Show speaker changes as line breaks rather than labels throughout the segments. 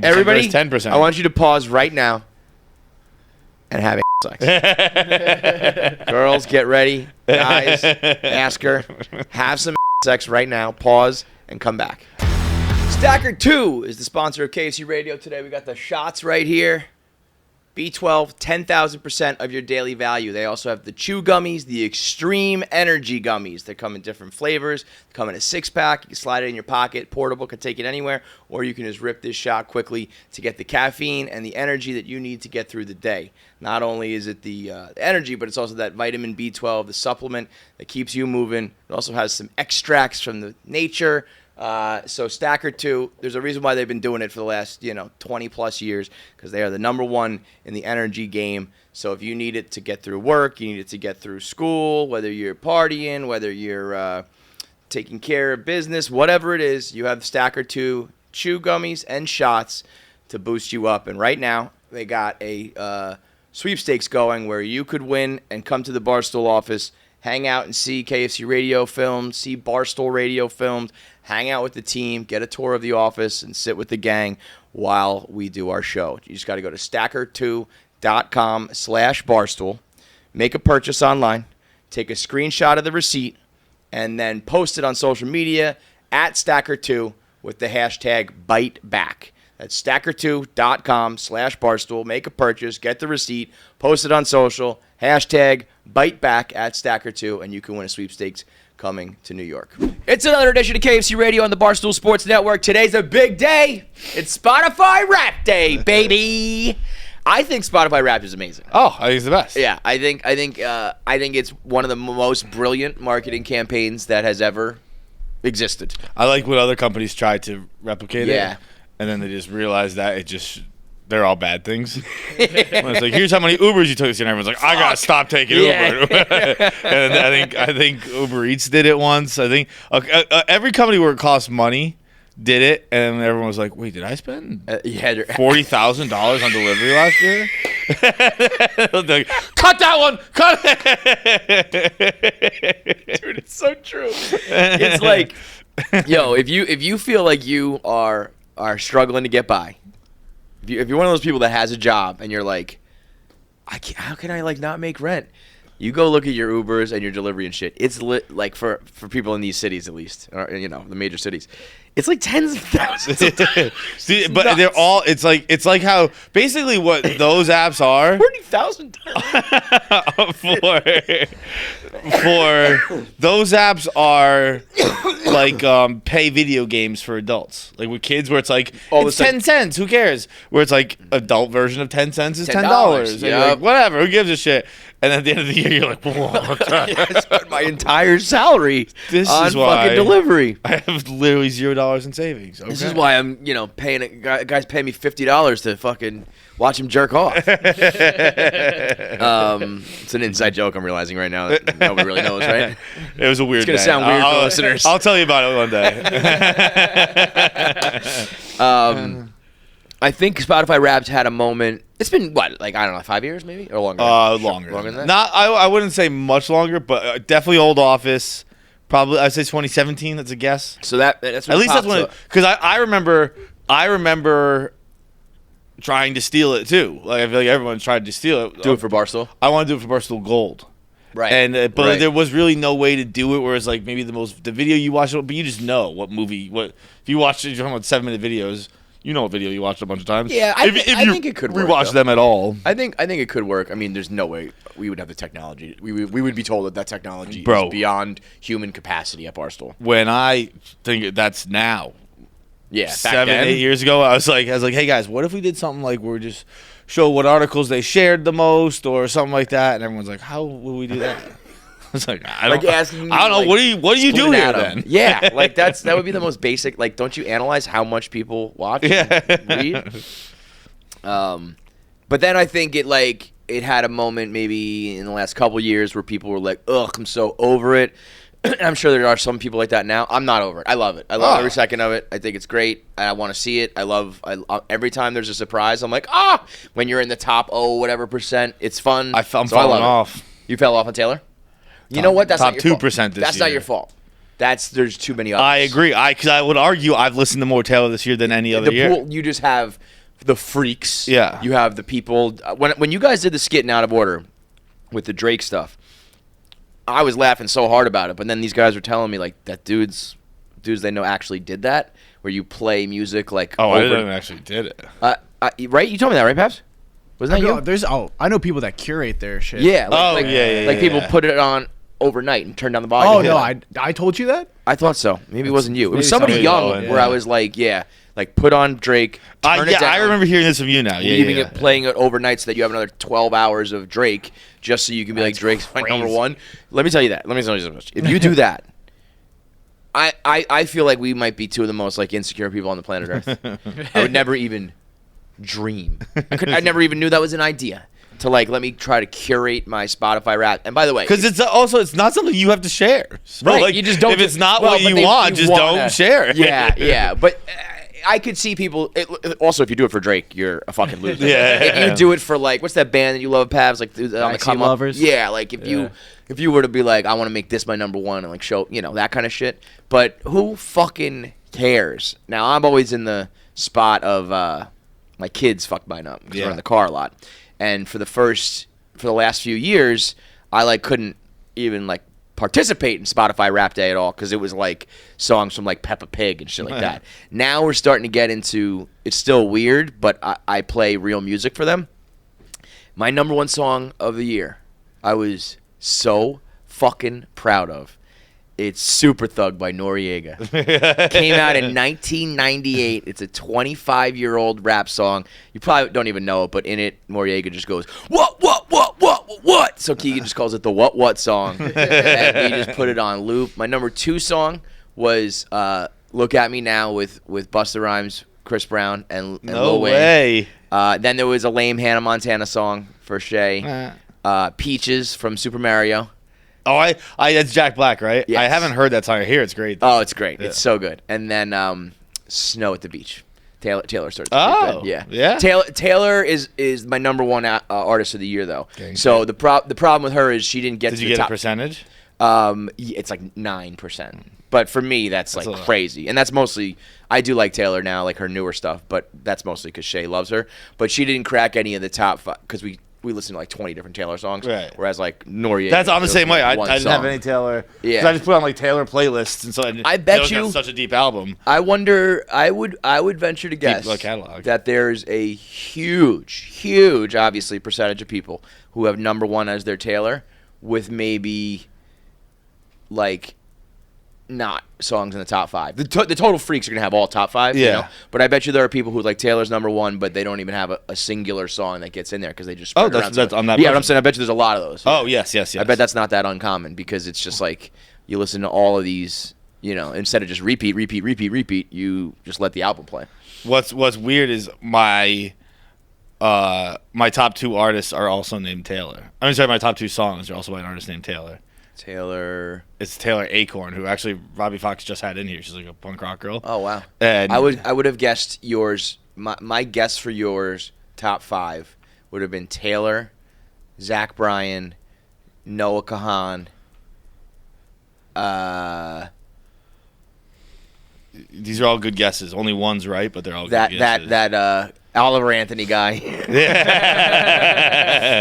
Everybody,
10%.
I want you to pause right now and have sex. Girls, get ready. Guys, ask her. Have some sex right now. Pause and come back. Stacker 2 is the sponsor of KFC Radio today. We got the shots right here. B12, 10,000% of your daily value. They also have the chew gummies, the extreme energy gummies. They come in different flavors. They come in a 6-pack. You can slide it in your pocket. Portable, can take it anywhere. Or you can just rip this shot quickly to get the caffeine and the energy that you need to get through the day. Not only is it the energy, but it's also that vitamin B12, the supplement that keeps you moving. It also has some extracts from the nature. So Stacker 2, there's a reason why they've been doing it for the last, 20 plus years, because they are the number one in the energy game. So if you need it to get through work, you need it to get through school, whether you're partying, whether you're taking care of business, whatever it is, you have Stacker 2 chew gummies and shots to boost you up. And right now they got a sweepstakes going where you could win and come to the Barstool office, hang out and see KFC Radio filmed, see Barstool Radio filmed, hang out with the team, get a tour of the office, and sit with the gang while we do our show. You just got to go to stacker2.com/Barstool, make a purchase online, take a screenshot of the receipt, and then post it on social media at Stacker2 with the hashtag BiteBack. That's stacker2.com/Barstool. Make a purchase, get the receipt, post it on social, hashtag BiteBack at Stacker2, and you can win a sweepstakes coming to New York. It's another edition of KFC Radio on the Barstool Sports Network. Today's a big day. It's Spotify Rap Day, baby. I think Spotify Rap is amazing.
Oh, I think it's the best.
Yeah, I think it's one of the most brilliant marketing campaigns that has ever existed.
I like when other companies try to replicate
Yeah.
it, and then they just realize that they're all bad things. When it's like, here's how many Ubers you took this year, and everyone's like, I gotta stop taking Uber. And I think Uber Eats did it once. I think every company where it costs money did it, and everyone was like, wait, did I spend $40,000 on delivery last year? Like, cut that one! Cut it!
Dude, it's so true. It's like, yo, if you feel like you are struggling to get by, if you're one of those people that has a job and you're like, how can I not make rent? You go look at your Ubers and your delivery and shit. It's lit, like for people in these cities at least, or the major cities. It's like tens of thousands of dollars.
See, but they're all. It's like how basically what those apps are.
$40,000
for those apps are like pay video games for adults, like with kids, where it's like it's 10 cents. Who cares? Where it's like adult version of 10 cents is $10.
Yeah,
like, whatever. Who gives a shit? And at the end of the year, you're like, whoa.
I spent my entire salary on fucking delivery.
I have literally $0 in savings. Okay.
This is why I'm, paying guys pay me $50 to fucking watch him jerk off. It's an inside joke I'm realizing right now that nobody really knows, right?
It was a weird.
It's gonna sound weird for listeners.
I'll tell you about it one day.
I think Spotify Wrapped had a moment. It's been what, 5 years maybe or longer?
Longer than that. Not, I wouldn't say much longer, but definitely old Office. Probably I'd say 2017. That's a guess.
So that's
at least that's when, because I remember trying to steal it too. Like I feel like everyone tried to steal it.
Do it for Barstool.
I want to do it for Barstool Gold.
Right.
And but there was really no way to do it. Whereas like maybe the video you watch, but you just know what movie. What if you watch? You're talking about 7-minute videos. You know a video you watched a bunch of times.
Yeah, I think it could work.
Rewatch them at all.
I think it could work. I mean, there's no way we would have the technology. We would be told that technology is beyond human capacity at Barstool.
When I think that's now.
Yeah,
7-8 years ago, I was like, hey guys, what if we did something like where we just show what articles they shared the most or something like that? And everyone's like, how would we do that? I was like, I don't know. What do you do here then?
Yeah, that would be the most basic. Like, don't you analyze how much people watch and read? But then I think it had a moment maybe in the last couple years where people were like, ugh, I'm so over it. I'm sure there are some people like that now. I'm not over it. I love it. I love every second of it. I think it's great. I want to see it. I every time there's a surprise, I'm like, when you're in the top whatever %, it's fun.
I'm falling off.
You fell off on Taylor? You know what? That's
top
not your
2%
fault.
this
That's
year.
not your fault. there's too many others.
I agree. Because I would argue I've listened to more Taylor this year than any other year.
Pool, you just have the freaks.
Yeah.
You have the people. When you guys did the skit in Out of Order with the Drake stuff, I was laughing so hard about it. But then these guys were telling me, like, that dudes they know actually did that, where you play music like.
Oh, I didn't actually did it.
Right? You told me that, right, Paps? Wasn't that you?
I know people that curate their shit.
Yeah.
Like
people put it on overnight and turn down the volume.
Oh no, I told you that.
I thought so. Maybe it wasn't you. It was
maybe
somebody young
somebody
where I was like, like put on Drake. Turn it down,
I remember hearing this from you now.
Leaving it playing it overnight so that you have another 12 hours of Drake, just so you can be like, Drake's my number one. Let me tell you that. Let me tell you something. If you do that, I feel like we might be two of the most like insecure people on the planet Earth. I would never even dream. I never even knew that was an idea. To like let me try to curate my Spotify rap. And by the way,
because it's not something you have to share. So
right,
like,
you just don't.
If it's not what you want, just don't share.
Yeah. But I could see people. Also, if you do it for Drake, you're a fucking loser. If you do it for like, what's that band that you love, Pavs? Like on the come up.
Lovers.
Yeah, like if you were to be like, I want to make this my number one and like show that kind of shit. But who fucking cares? Now I'm always in the spot of my kids fucked mine up because we're in the car a lot. And for the last few years, I like couldn't even like participate in Spotify Rap Day at all because it was like songs from like Peppa Pig and shit like that. Now we're starting to get into, it's still weird, but I play real music for them. My number one song of the year, I was so fucking proud of. It's Super Thug by Noriega. Came out in 1998. It's a 25-year-old rap song. You probably don't even know it, but in it, Noriega just goes, what? So Keegan just calls it the what song. And we just put it on loop. My number two song was Look at Me Now with Busta Rhymes, Chris Brown, and Lil Wayne. Then there was a lame Hannah Montana song for Shay. Peaches from Super Mario.
Oh, that's Jack Black, right?
Yes.
I haven't heard that song. I hear it's great.
Oh, it's great. Yeah. It's so good. And then Snow at the Beach. Taylor starts.
Oh,
yeah. Taylor is my number one artist of the year, though.
Okay.
So the problem with her is she didn't get to the top.
Did you get a percentage?
It's like 9%. But for me, that's like crazy. And that's mostly, I do like Taylor now, like her newer stuff, but that's mostly because Shay loves her. But she didn't crack any of the top five because we listen to like 20 different Taylor songs. Right. Whereas like Noriega.
That's on the same way. I didn't have any Taylor. Yeah. I just put on like Taylor playlists, and so
I bet you
got such a deep album.
I wonder. I would venture to guess
catalog.
That there's a huge, obviously, percentage of people who have number one as their Taylor, with maybe like not songs in the top five. The total freaks are gonna have all top five.
Yeah.
You know? But I bet you there are people who like Taylor's number one, but they don't even have a singular song that gets in there because they just spread around.
That's on that.
Yeah, but I'm saying I bet you there's a lot of those.
Oh yes. I
bet that's not that uncommon because it's just like you listen to all of these. Instead of just repeat, you just let the album play.
What's weird is my top two artists are also named Taylor. I'm sorry, my top two songs are also by an artist named Taylor. It's Taylor Acorn, who actually Robbie Fox just had in here. She's like a punk rock girl.
Oh wow!
And
I would have guessed yours. My guess for yours top five would have been Taylor, Zach Bryan, Noah Kahan.
These are all good guesses. Only one's right, but they're all good guesses.
That Oliver Anthony guy.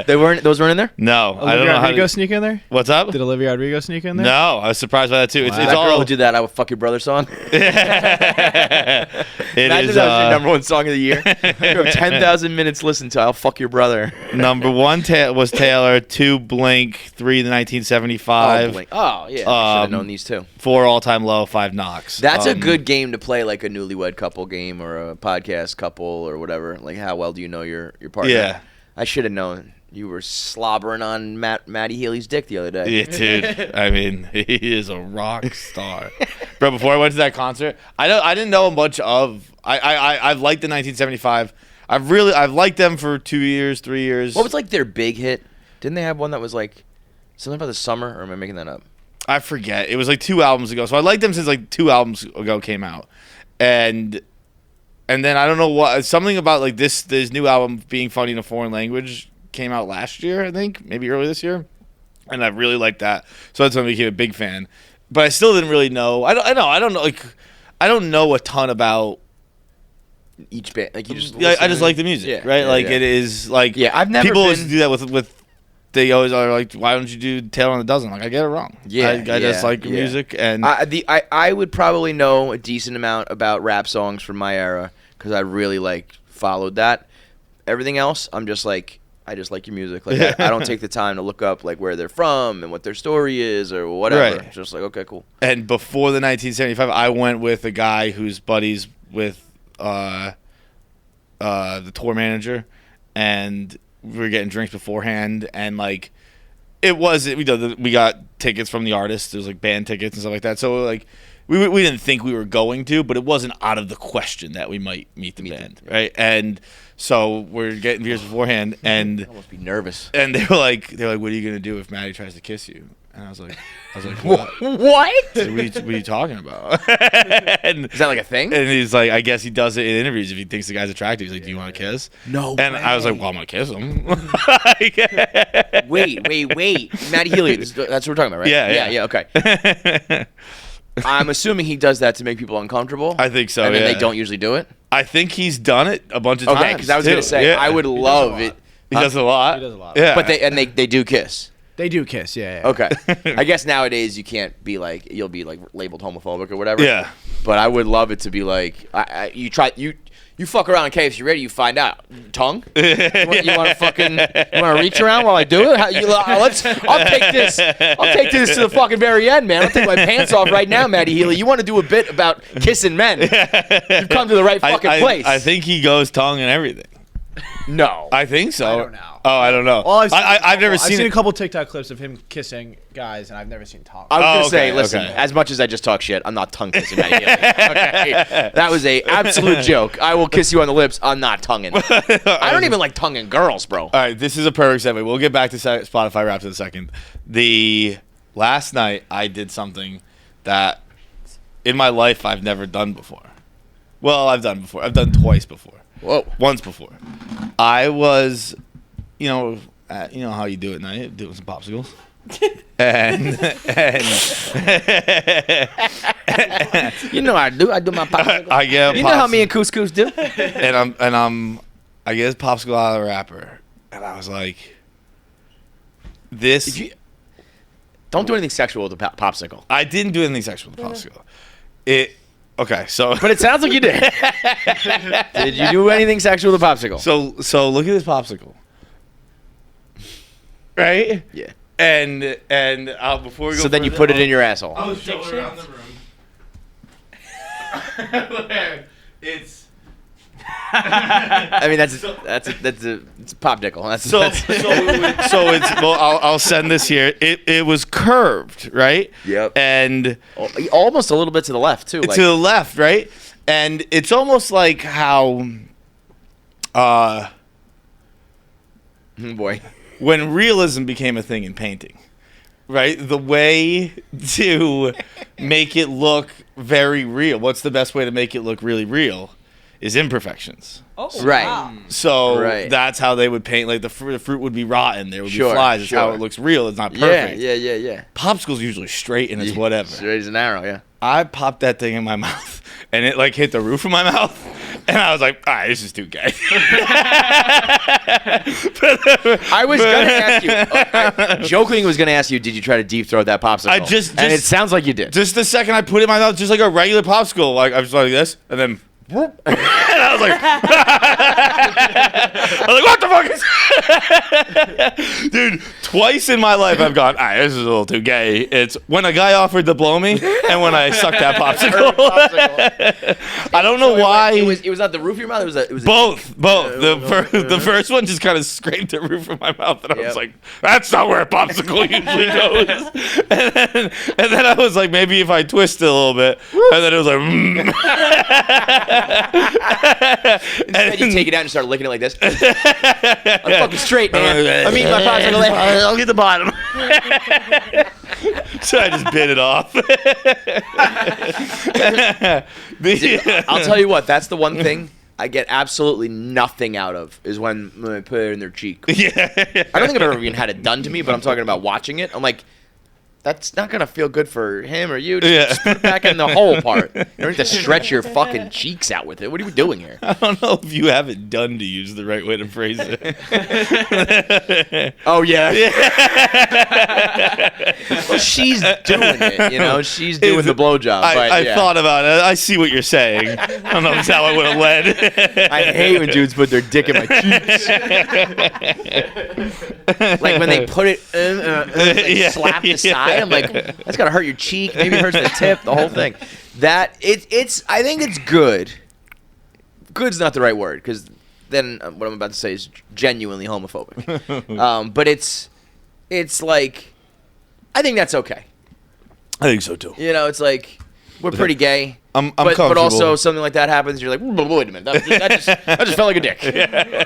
Those weren't in there?
No.
I don't know how to sneak in there?
What's up?
Did Olivia Rodrigo sneak in there?
No, I was surprised by that too.
Wow.
It's
that
all
girl who did that I Will Fuck Your Brother song. Imagine that was your number one song of the year. You have 10,000 minutes listened to I'll Fuck Your Brother.
Number one was Taylor, 2 Blink, 3 the 1975.
Oh, Blink. Oh yeah, I should have known these two.
4 All Time Low, 5 Knox.
That's a good game to play, like a newlywed couple game or a podcast couple or whatever. Like, how well do you know your partner?
Yeah.
I should have known. You were slobbering on Matty Healy's dick the other day.
Yeah, dude. I mean, he is a rock star. Bro, before I went to that concert, I didn't know much of. I've liked the 1975. I've liked them for 2 years, 3 years.
What was like their big hit? Didn't they have one that was like something about the summer, or am I making that up?
I forget. It was like 2 albums ago. So I liked them since like 2 albums ago came out. And then I don't know what, something about like this new album being funny in a foreign language came out last year, I think, maybe early this year. And I really liked that. So that's when I became a big fan. but I still didn't really know. I don't know. Like, I don't know a ton about
each band. Like, you just
I just like the music, right? It is like
I've never
people
been...
always do that with. They always are like, why don't you do Tale on a Dozen? Like, I get it wrong. I just like music, and
I would probably know a decent amount about rap songs from my era because I really followed that. Everything else, I'm just like, I just like your music. Like, I don't take the time to look up like where they're from and what their story is or whatever.
Right.
Just like, okay, cool.
And before the 1975, I went with a guy who's buddies with the tour manager, and we were getting drinks beforehand, and like we got tickets from the artist. There's like band tickets and stuff like that. So like we didn't think we were going to, but it wasn't out of the question that we might meet the band, right? And so we're getting beers beforehand, and
I almost be nervous.
And they're like, what are you gonna do if Maddie tries to kiss you? And I was like, what?
What?
So what are you talking about? And,
is that like a thing?
And he's like, I guess he does it in interviews if he thinks the guy's attractive. He's like, do you want to kiss?
No.
And
way.
I was like, well, I'm gonna kiss him.
Wait. Maddie Healy. That's what we're talking about, right? Yeah. Okay. I'm assuming he does that to make people uncomfortable.
I think so.
And then they don't usually do it.
I think he's done it a bunch of times.
Okay, because I was gonna say I would love it.
He does a lot.
He does a lot.
Yeah,
but they do kiss.
They do kiss, yeah.
Okay. I guess nowadays you can't be like, you'll be like labeled homophobic or whatever.
Yeah.
But I would love it to be like, you fuck around on KFC Radio, you find out tongue. You want to reach around while I do it? I'll take this to the fucking very end, man. I'll take my pants off right now, Maddie Healy. You want to do a bit about kissing men? You've come to the right fucking place.
I think he goes tongue and everything.
No.
I think so.
I don't know.
Oh, I don't know.
Well,
I've never seen
a couple TikTok clips of him kissing guys, and I've never seen tongue.
I was going to say,
okay,
listen,
okay.
as much as I just talk shit, I'm not tongue kissing Maddie Healy. Okay? That was a absolute joke. I will kiss you on the lips. I'm not tonguing. I don't even like tonguing girls, bro.
All right, this is a perfect segue. We'll get back to Spotify Wrapped in a second. Last night, I did something that in my life I've never done before. Well, I've done before. I've done twice before.
Whoa.
Once before. I was, you know how you do it now. You do it with some popsicles. and
you know I do. I do my popsicle.
I get
you know how me and Couscous do.
and I get his popsicle out of the wrapper, and I was like, this.
Don't do anything sexual with the popsicle.
I didn't do anything sexual with the popsicle. Okay, so.
But it sounds like you did. Did you do anything sexual with the popsicle?
So look at this popsicle. Right?
Yeah.
And before we go.
So then you put it in your asshole.
I'll show it around the room. It's.
I mean it's a popsicle.
So it's I'll send this here. It was curved, right?
Yep.
And
almost a little bit to the left too.
To the left, right? And it's almost like how
boy.
When realism became a thing in painting, right? The way to make it look very real. What's the best way to make it look really real? Is imperfections.
Oh,
right.
Wow.
So that's how they would paint. Like the fruit would be rotten. There would be flies. It's how it looks real. It's not perfect.
Yeah.
Popsicle's usually straight and it's whatever.
Straight as an arrow. Yeah.
I popped that thing in my mouth, and it like hit the roof of my mouth, and I was like, "All right, this is too gay."
I was gonna ask you. I jokingly was gonna ask you, did you try to deep throat that popsicle? And it sounds like you did.
Just the second I put it in my mouth, just like a regular popsicle, like I was like this, and then. And I was like, what the fuck is dude, twice in my life I've gone, this is a little too gay. It's when a guy offered to blow me and when I sucked that popsicle. I don't know why.
It was not the roof of your mouth? It was
both. The first one just kind of scraped the roof of my mouth, and I was like, that's not where a popsicle usually goes. And then I was like, maybe if I twist it a little bit. And then it was like,
Instead, you take it out and start licking it like this. I'm fucking straight, man. I'm eating my popsicle.
I'll get the bottom. So I just bit it off.
I'll tell you what, that's the one thing I get absolutely nothing out of is when I put it in their cheek.
Yeah.
I don't think I've ever even had it done to me, but I'm talking about watching it. I'm like, that's not gonna feel good for him or you. Just put it back in the hole part. You don't need to stretch your fucking cheeks out with it. What are we doing here?
I don't know if you have it done to use the right way to phrase it.
Oh yeah. Well, she's doing it. You know, she's doing the blowjob.
I thought about it. I see what you're saying. I don't know if that's how I would have led.
I hate when dudes put their dick in my cheeks. Like when they put it slap the side. I'm like, that's gotta hurt your cheek. Maybe it hurts the tip. The whole thing. It's. I think it's good. Good's not the right word because then what I'm about to say is genuinely homophobic. But it's like, I think that's okay.
I think so too.
You know, it's like we're pretty gay.
I'm
but
comfortable.
also something like that happens. You're like, wait a minute, that just felt like a dick.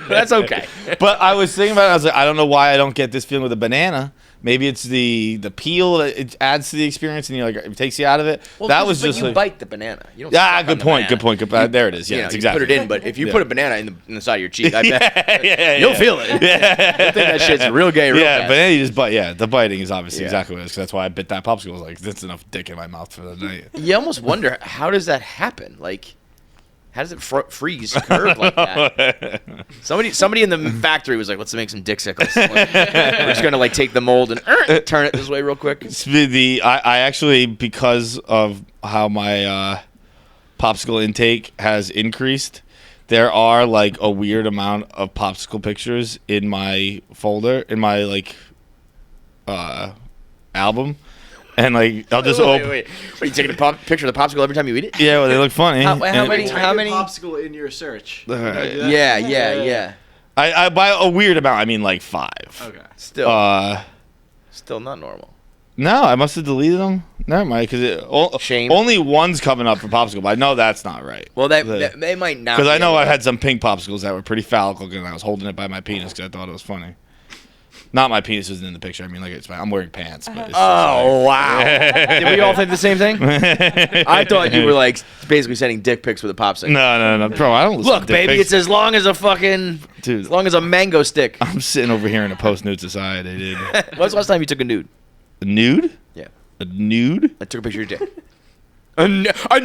That's okay.
But I was thinking about it. I was like, I don't know why I don't get this feeling with a banana. Maybe it's the peel that it adds to the experience, and it takes you out of it.
Well,
that was
but
just
you
like,
bite the banana. You don't
good point. There it is. Yeah,
you
exactly.
put it in, but if you put a banana in the side of your cheek, I bet you'll feel it. I think that shit's real gay. Real fast.
Banana, you just bite. Yeah, the biting is obviously exactly what it is. That's why I bit that popsicle. I was like, that's enough dick in my mouth for the night.
You almost wonder, how does that happen? Like, how does it freeze curve like that? Somebody in the factory was like, let's make some Dicksickles. We're just gonna take the mold and turn it this way real quick.
I actually, because of how my popsicle intake has increased, there are a weird amount of popsicle pictures in my folder, in my album. And I'll just open.
Wait. Are you taking a picture of the popsicle every time you eat it?
Yeah, well, they look funny.
How many
popsicle in your search?
Yeah.
I by a weird amount, I mean 5.
Okay.
Still not normal.
No, I must have deleted them. Never mind, because
Shame.
Only one's coming up for popsicle, but I know that's not right.
Well, they might not.
Because I know I had some pink popsicles that were pretty phallic looking, and I was holding it by my penis because I thought it was funny. Not my penis was in the picture. I mean, I'm wearing pants. But it's
wow. Did we all think the same thing? I thought you were basically sending dick pics with a popsicle.
No, bro. I don't listen
Look,
to dick
baby,
pics.
it's as long as a fucking,
Dude,
as long as a mango stick.
I'm sitting over here in a post-nude society, dude.
When was the last time you took a nude?
A nude?
Yeah.
A nude?
I took a picture of your dick. A nude? A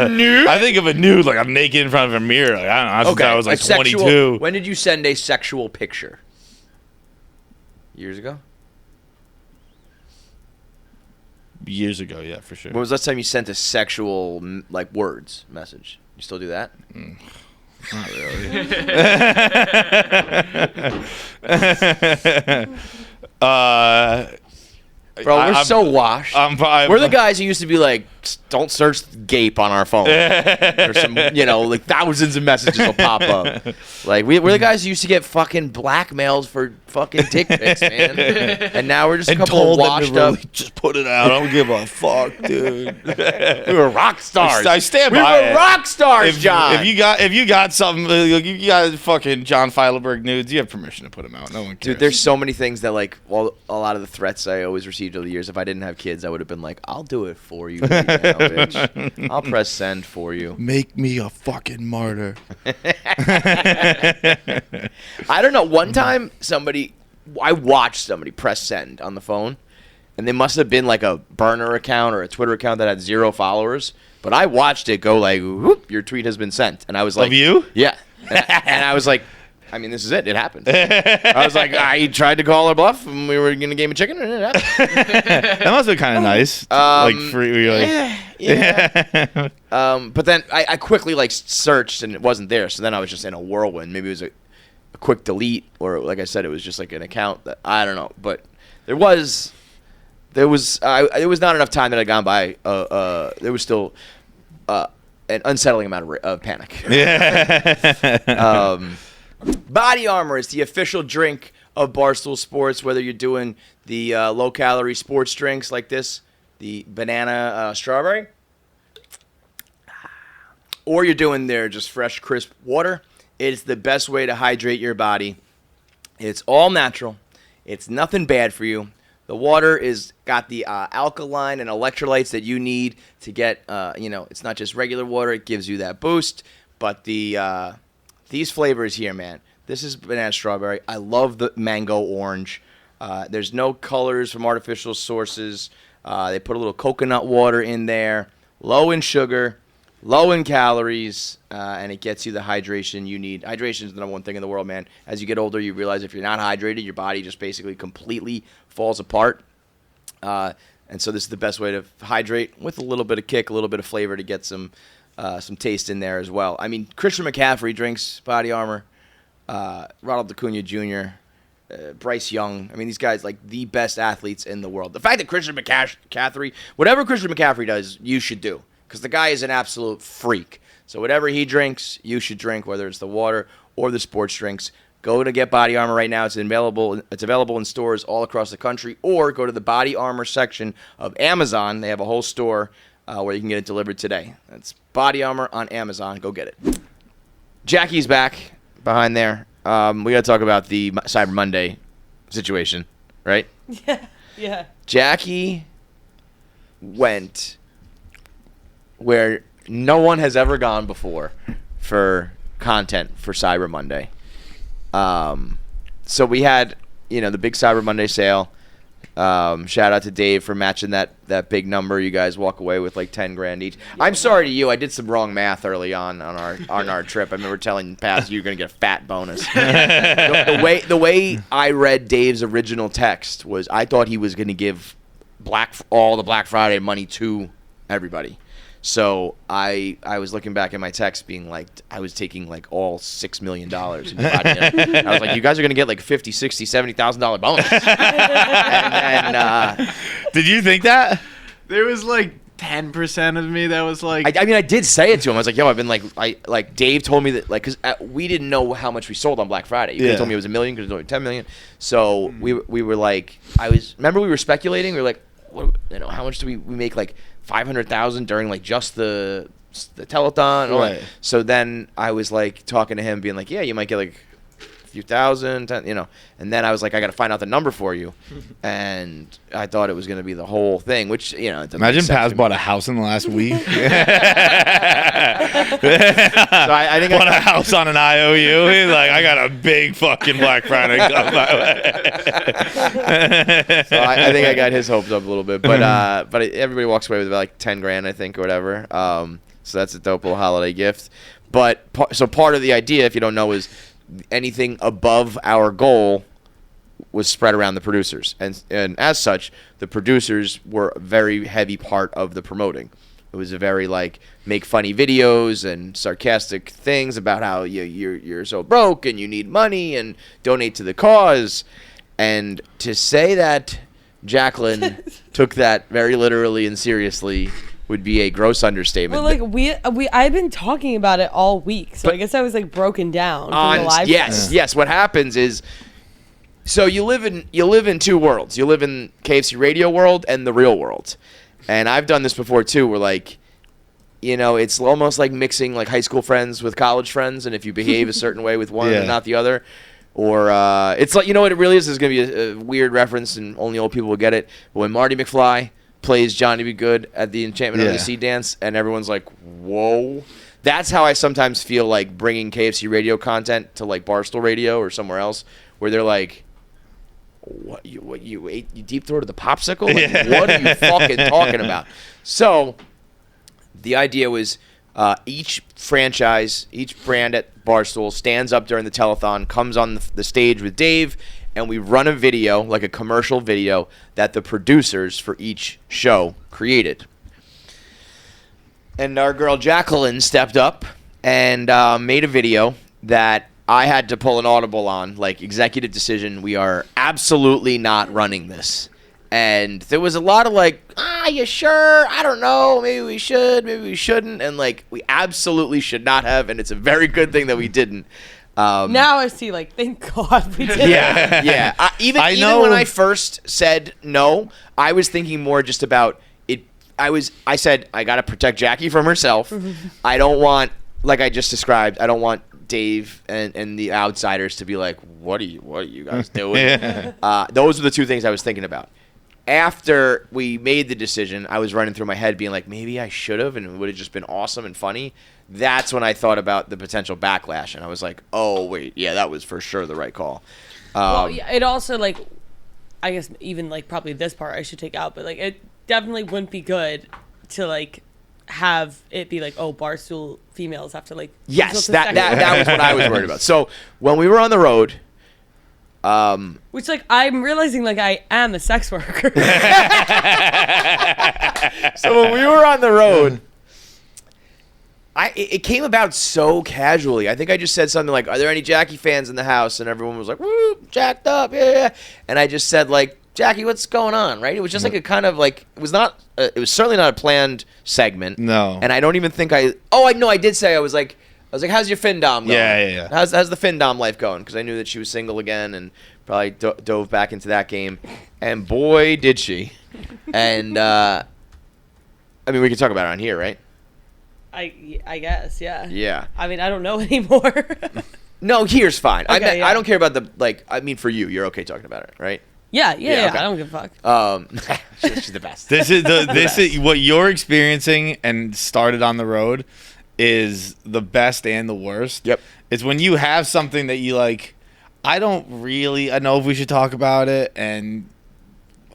nude?
I think of a nude I'm naked in front of a mirror. I don't know. I was 22.
When did you send a sexual picture? Years ago?
Years ago, yeah, for sure.
When was the last time you sent a sexual, words message? You still do that?
Not really.
Bro, we're so washed. We're the guys who used to be like, don't search gape on our phone. There's some, thousands of messages will pop up. We're the guys who used to get fucking blackmailed for fucking dick pics, man. And now we're just a couple of washed up.
Just put it out. I don't give a fuck, dude.
We were rock stars.
I stand by it.
We were rock stars, John.
If you got something, you got fucking John Feitelberg nudes, you have permission to put them out. No one cares.
Dude, there's so many things that a lot of the threats I always received over the years. If I didn't have kids, I would have been like, I'll do it for you right now, bitch. I'll press send for you.
Make me a fucking martyr.
I don't know. One time, I watched somebody press send on the phone, and they must have been a burner account or a Twitter account that had 0 followers. But I watched it go whoop, your tweet has been sent. And I was like,
of you?
Yeah. And I was like, I mean, this is it. It happened. I was like, I tried to call her bluff, and we were in a game of chicken, and it happened.
That must have been kind of nice. Free.
Yeah. But then I quickly searched, and it wasn't there. So then I was just in a whirlwind. Maybe it was a quick delete, or like I said, it was just an account that I don't know. But there was not enough time that had gone by. There was still an unsettling amount of panic.
Yeah.
BodyArmor is the official drink of Barstool Sports, whether you're doing the low-calorie sports drinks like this, the banana strawberry, or you're doing their just fresh, crisp water. It's the best way to hydrate your body. It's all natural. It's nothing bad for you. The water is got the alkaline and electrolytes that you need to get, it's not just regular water. It gives you that boost, but these flavors here, man. This is banana strawberry. I love the mango orange. There's no colors from artificial sources. They put a little coconut water in there, low in sugar, low in calories, and it gets you the hydration you need. Hydration is the number one thing in the world, man. As you get older, you realize if you're not hydrated, your body just basically completely falls apart. And so this is the best way to hydrate with a little bit of kick, a little bit of flavor to get some taste in there as well. I mean, Christian McCaffrey drinks BodyArmor. Ronald Acuna Jr., Bryce Young. I mean, these guys like the best athletes in the world. The fact that Christian McCaffrey, whatever Christian McCaffrey does, you should do because the guy is an absolute freak. So whatever he drinks, you should drink, whether it's the water or the sports drinks. Go to get BodyArmor right now. It's available in stores all across the country, or go to the BodyArmor section of Amazon. They have a whole store where you can get it delivered today. That's BodyArmor on Amazon. Go get it. Jackie's back behind there. We got to talk about the Cyber Monday situation, right?
Yeah.
Jackie went where no one has ever gone before for content for Cyber Monday. So we had, the big Cyber Monday sale. Shout out to Dave for matching that big number. You guys walk away with like 10 grand each. I'm sorry to you. I did some wrong math early on our trip. I remember telling Paz you're gonna get a fat bonus. the way I read Dave's original text was I thought he was gonna give all the Black Friday money to everybody. So I was looking back at my text being like, I was taking like all $6 million. And I was like, you guys are going to get like $50,000, $60,000, $70,000 bonus. and
Did you think that?
There was like 10% of me that was like...
I did say it to him. I was like, yo, I've been like Dave told me that, like, because we didn't know how much we sold on Black Friday. You could have told me it was $1 million, could have told me 10 million. So we were like, remember we were speculating? We were like, how much do we make, like, 500,000 during like just the telethon,
right?
So then I was like talking to him, being like, yeah, you might get like a few thousand, and then I was like, I got to find out the number for you, and I thought it was going to be the whole thing, which
imagine Paz bought a house in the last week.
So I think
bought a house on an IOU. He's like, I got a big fucking Black Friday come my way.
So I think I got his hopes up a little bit, but everybody walks away with about like 10 grand, I think, or whatever. So that's a dope little holiday gift. But so part of the idea, if you don't know, is anything above our goal was spread around the producers, and as such, the producers were a very heavy part of the promoting. It was a very like make funny videos and sarcastic things about how you're so broke and you need money and donate to the cause. And to say that Jacqueline took that very literally and seriously would be a gross understatement.
Well, like I've been talking about it all week, so I guess I was like broken down from the live.
Yes. What happens is, so you live in two worlds. You live in KFC Radio world and the real world. And I've done this before too, where like, it's almost like mixing like high school friends with college friends, and if you behave a certain way with one and not the other, or it's like, what it really is going to be a weird reference, and only old people will get it. But when Marty McFly plays Johnny Be Good at the Enchantment of the Sea dance, and everyone's like, whoa. That's how I sometimes feel like bringing KFC Radio content to like Barstool Radio or somewhere else, where they're like, what you ate? You deep throated the popsicle? Like, what are you fucking talking about? So the idea was each franchise, each brand at Barstool stands up during the telethon, comes on the stage with Dave, and we run a video, like a commercial video, that the producers for each show created. And our girl Jacqueline stepped up and made a video that I had to pull an audible on, like executive decision, we are absolutely not running this. And there was a lot of like, you sure? I don't know. Maybe we should, maybe we shouldn't. And like, we absolutely should not have, and it's a very good thing that we didn't.
Now I see, like, thank God we did.
Yeah. Even when I first said no, I was thinking more just about it. I said I got to protect Jackie from herself. I don't want, like I just described, I don't want Dave and the outsiders to be like, what are you guys doing? Those are the two things I was thinking about. After we made the decision, I was running through my head being like, maybe I should have, and it would have just been awesome and funny. That's when I thought about the potential backlash, and I was like, oh, wait, yeah, that was for sure the right call.
Well, yeah, it also, like, I guess even like probably this part I should take out, but like it definitely wouldn't be good to like have it be like, oh, Barstool females have to like.
Yes, that was what I was worried about. So when we were on the road,
which like I'm realizing like I am a sex worker.
So when we were on the road, it came about so casually. I think I just said something like, "Are there any Jackie fans in the house?" And everyone was like, "Woo, jacked up, yeah." And I just said like, "Jackie, what's going on?" Right? It was just like a kind of like it was not. It was certainly not a planned segment.
No.
And I don't even think I. Oh, I know. I did say I was like, "How's your FinDom going?"
Yeah.
How's the FinDom life going? Because I knew that she was single again and probably dove back into that game. And boy, did she. And I mean, we can talk about it on here, right?
I guess, yeah.
Yeah.
I mean, I don't know anymore.
No, here's fine.
Okay,
I don't care about the like. I mean, for you, you're okay talking about it, right?
Yeah.
Okay.
I don't give a fuck.
She's the best.
This is what you're experiencing and started on the road is the best and the worst.
Yep.
It's when you have something that you like. I know if we should talk about it, and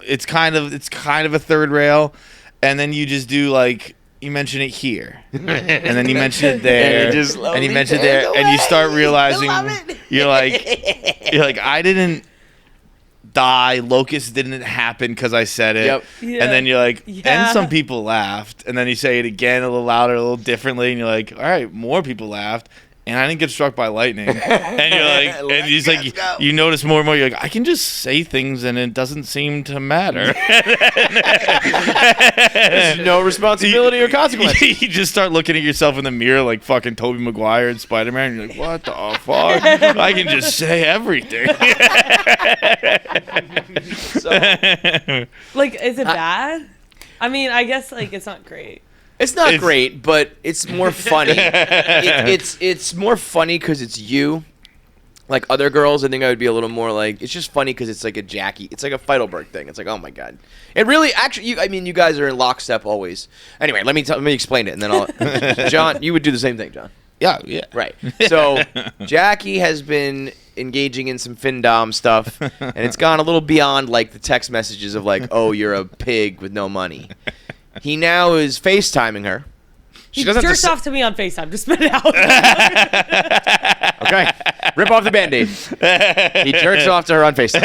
it's kind of a third rail, and then you just do like. You mention it here, and then you mention it there, and you mention it there, and you start realizing you're like, I didn't die. Locust didn't happen because I said it,
Yep.
Yeah.
and then you're like,
Yeah.
and some people laughed, and then you say it again a little louder, a little differently, and you're like, all right, more people laughed. And I didn't get struck by lightning. And you're like, and he's like, you notice more and more. You're like, I can just say things and it doesn't seem to matter.
There's no responsibility or consequence.
You just start looking at yourself in the mirror like fucking Tobey Maguire and Spider-Man. You're like, what the fuck? I can just say everything.
Like, is it bad? I mean, I guess like it's not great.
It's not great, but it's more funny. It's more funny because it's you. Like other girls, I think I would be a little more like. It's just funny because it's like a Jackie. It's like a Feitelberg thing. It's like, oh my god. It really, actually, you guys are in lockstep always. Anyway, let me explain it, and then I'll. John, you would do the same thing, John.
Yeah.
Right. So Jackie has been engaging in some FinDom stuff, and it's gone a little beyond like the text messages of like, oh, you're a pig with no money. He now is FaceTiming her.
He jerks off to me on FaceTime. Just spit it out.
Okay. Rip off the Band-Aid. He jerks off to her on FaceTime.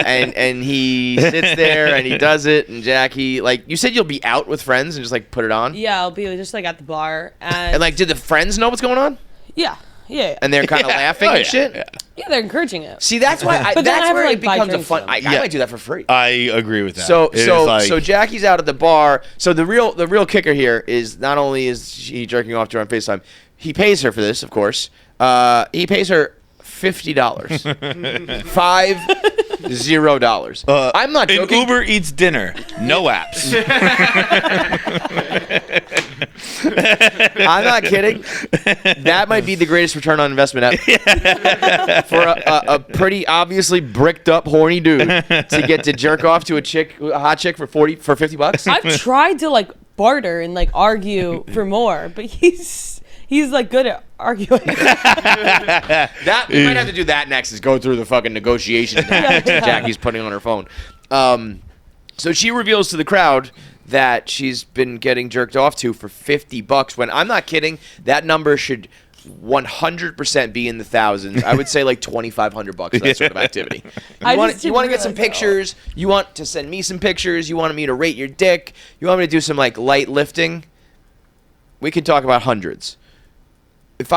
And he sits there and he does it. And Jackie, like, you said you'll be out with friends and just, like, put it on?
Yeah, I'll be just, like, at the bar. And
like, did the friends know what's going on?
Yeah.
And they're kind of laughing and shit?
Yeah, they're encouraging it.
See, that's why
But then I
that's
have
where
to,
it
like, buy
becomes a
drinks
fun.
for them.
I might do that for free.
I agree with that.
So Jackie's out at the bar. So the real kicker here is not only is she jerking off to her on FaceTime, he pays her for this, of course. He pays her $50. $50. I'm not
in
joking.
Uber Eats dinner, no apps.
I'm not kidding. That might be the greatest return on investment ever. For a pretty obviously bricked up horny dude to get to jerk off to a hot chick for $50.
I've tried to like barter and like argue for more, but he's like good at arguing.
That we might have to do that next. Is go through the fucking negotiations that Jackie's putting on her phone. So she reveals to the crowd that she's been getting jerked off to for $50. When I'm not kidding, that number should 100% be in the thousands. I would say like $2,500 for that sort of activity. You want to get some pictures. You want to send me some pictures. You want me to rate your dick. You want me to do some like light lifting. We could talk about hundreds. If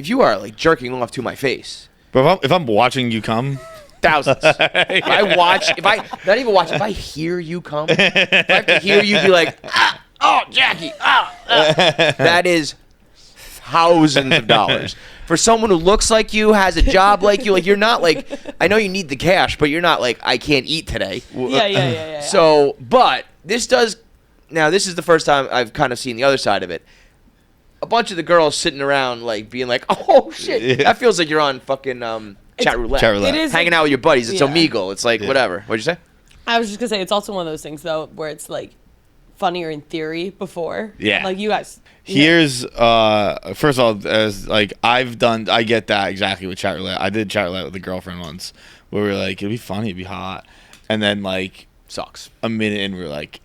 you are like jerking off to my face,
But if I'm watching you come,
thousands. If I hear you come, if I have to hear you be like, oh, Jackie, that is thousands of dollars. For someone who looks like you, has a job like you, like you're not like, I know you need the cash, but you're not like, I can't eat today.
Yeah.
So, but this is the first time I've kind of seen the other side of it. A bunch of the girls sitting around, like, being like, oh, shit. Yeah. That feels like you're on fucking chat roulette.
It
is
hanging out with your buddies. It's Omegle. It's like, whatever. What'd you say?
I was just going to say, it's also one of those things, though, where it's like funnier in theory before.
Yeah.
Like you guys.
Here's first of all, as like I get that exactly with chat roulette. I did chat roulette with a girlfriend once where we were like, it'd be funny, it'd be hot, and then like
Sucks.
a minute in, we were like,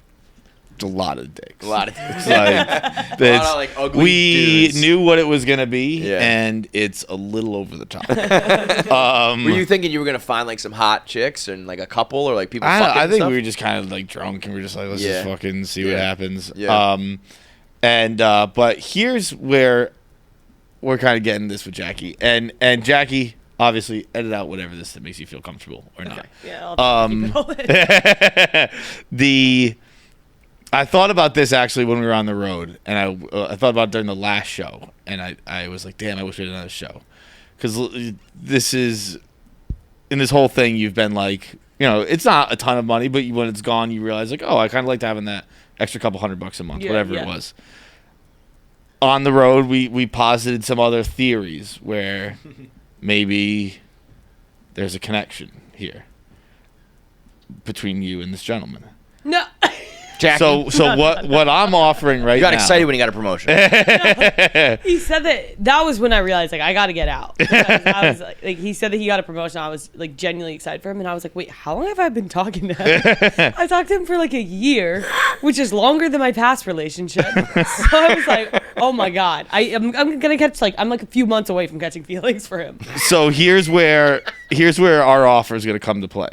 it's a lot of dicks.
A lot of dicks.
Like,
A lot of, like, ugly
we
dudes.
knew what it was gonna be,
Yeah.
and it's a little over the top.
Were you thinking you were gonna find like some hot chicks and like a couple or like people?
I
fucking and
think
stuff?
we were just kind of like drunk, and we were just like, let's
Yeah.
just fucking see what
Yeah.
happens.
Yeah.
But here's where we're kind of getting this with Jackie, and Jackie, obviously, edit out whatever this that makes you feel comfortable or not.
Yeah. I'll keep it all in.
I thought about this actually when we were on the road, and I thought about it during the last show, and I was like, damn, I wish we had another show, because this is, in this whole thing, you've been like, you know, it's not a ton of money, but when it's gone, you realize like, oh, I kind of liked having that extra couple $100 a month,
Yeah,
whatever
yeah.
it was. On the road, we posited some other theories where maybe there's a connection here between you and this gentleman.
No.
Jackie,
So what I'm offering right now.
you got excited when you got a promotion.
He said that was when I realized like I got to get out. I was like he said that he got a promotion. I was like genuinely excited for him, and I was like, wait, how long have I been talking to him? I talked to him for like a year, which is longer than my past relationship. So I was like, oh my god, I'm gonna catch I'm like a few months away from catching feelings for him.
So here's where our offer is going to come to play.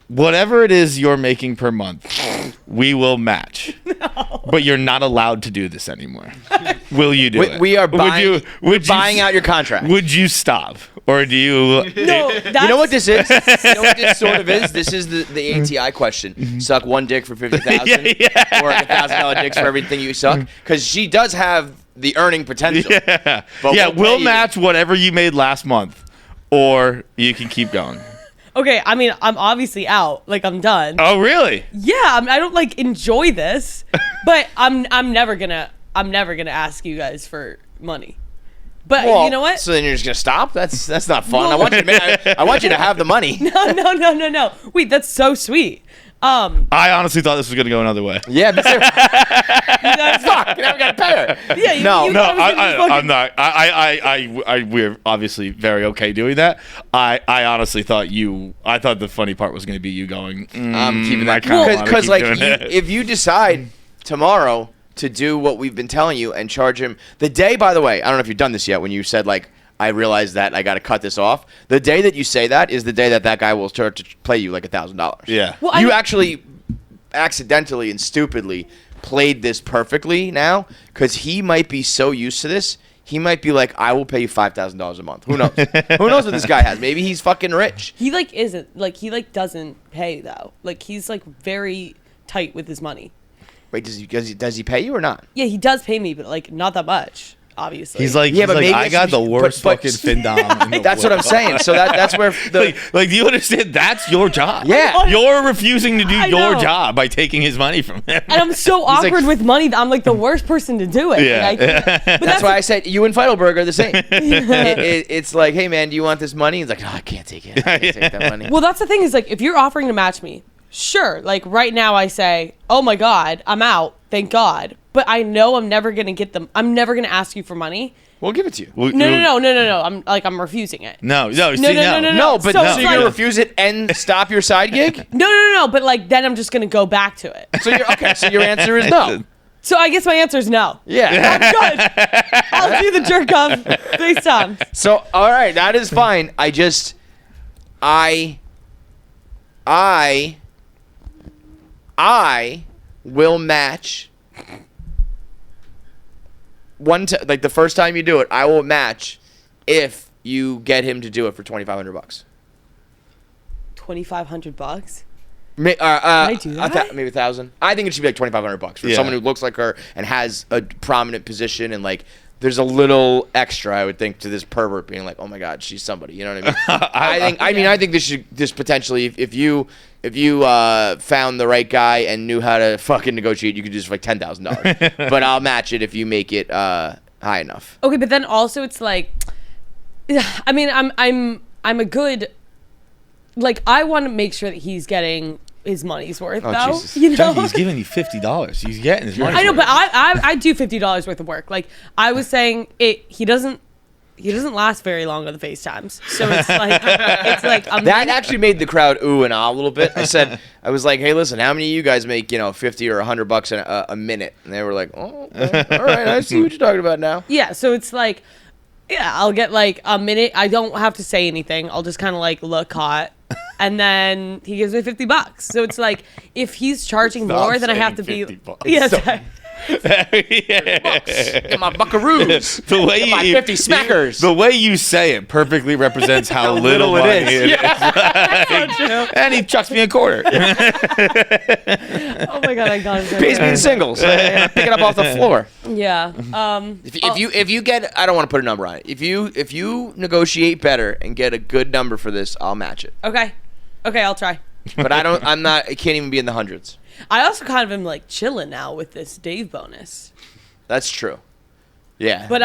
Whatever it is you're making per month, we will match. No. But you're not allowed to do this anymore. Will you do it?
We are buying,
would you
buying out your contract.
Would you stop? Or do you...
No,
You know what this is? You know what this sort of is? This is the ATI question. Suck one dick for $50,000
Yeah.
or $1,000 dicks for everything you suck? Because she does have the earning potential.
Yeah,
But
yeah,
we'll
we'll
pay you.
match whatever you made last month. Or you can keep going.
Okay, I mean, I'm obviously out. Like I'm done.
Oh, really?
Yeah, I don't like enjoy this, but I'm never gonna ask you guys for money. But
Well,
you know what?
So then you're just gonna stop? That's not fun. I want you to I want you to have the money.
No. Wait, that's so sweet.
I honestly thought this was going to go another way.
Yeah, me too.
That's
Fuck, now we gotta pay her.
Yeah, you
No,
thought it was gonna be fucking-
I'm not. We're obviously very okay doing that. I honestly thought I thought the funny part was going to be you going,
I'm keeping that
because
like if you decide tomorrow to do what we've been telling you and charge him the day. By the way, I don't know if you've done this yet. When you said like, I realized that I got to cut this off. The day that you say that is the day that guy will start to play you like $1,000.
Yeah.
Well,
You actually accidentally and stupidly played this perfectly now because he might be so used to this. He might be like, I will pay you $5,000 a month. Who knows? Who knows what this guy has? Maybe he's fucking rich.
He like isn't like he like doesn't pay though. Like he's like very tight with his money.
Wait, does he pay you or not?
Yeah, he does pay me, but like not that much. Obviously.
He's like,
Yeah, but maybe
I
it's
got the
just-
worst
but-
fucking fin dom. in the
That's what I'm
world.
saying. So that's where the
Like, do you understand? That's your job.
Yeah.
You're refusing to do
I
your
know.
job by taking his money from him.
and I'm so
like-
awkward with money that I'm like the worst person to do it.
Yeah.
Like, I can't- but
That's why I said you and Feitelberg are the same. It's like, hey man, do you want this money? He's like, no, I can't take it. I can't take that money.
Well, that's the thing is like if you're offering to match me, sure. Like right now I say, oh my God, I'm out. Thank God. But I know I'm never going to get them. I'm never going to ask you for money.
We'll give it to you.
No. I'm refusing it.
No.
No,
No, but
So
so
it's
you're
like-
gonna refuse it and stop your side gig?
No. But like then I'm just going to go back to it.
So you're okay. So your answer is no.
So I guess my answer is no.
Yeah.
I'm good. I'll do the jerk off FaceTime.
So all right, that is fine. I will match like the first time you do it. I will match if you get him to do it for $2,500.
$2,500.
I
do that?
maybe 1,000. I think it should be like $2,500 for
Yeah.
someone who looks like her and has a prominent position and like there's a little extra I would think to this pervert being like, oh my God, she's somebody. You know what I mean? I think this potentially if you found the right guy and knew how to fucking negotiate, you could do this for like $10,000. But I'll match it if you make it high enough.
Okay, but then also it's like, I'm a good, like I want to make sure that he's getting his money's worth,
Oh,
though.
Jesus.
You know,
Jackie, he's giving you $50. He's getting his money.
I know, but I do $50 worth of work. Like I was saying, he doesn't last very long on the FaceTimes. So it's like
That actually made the crowd ooh and ah a little bit. I was like, hey, listen, how many of you guys make, $50 or $100 a minute? And they were like, oh, okay. All right, I see what you're talking about now.
Yeah, so it's like, yeah, I'll get like a minute. I don't have to say anything. I'll just kind of like look hot. And then he gives me $50. So it's like, if he's charging more, then I have to be.
$50.
Yes.
Get my buckaroos.
The way
Get my 50 smackers.
The way you say it perfectly represents how little
it
money
is.
it is. And he chucks me a quarter.
Oh my god, I got it.
Pays me in singles. And I pick it up off the floor.
Yeah.
If you get, I don't want to put a number on it. If you negotiate better and get a good number for this, I'll match it.
Okay, I'll try.
But I can't even be in the hundreds.
I also kind of am like chilling now with this Dave bonus.
That's true. Yeah.
But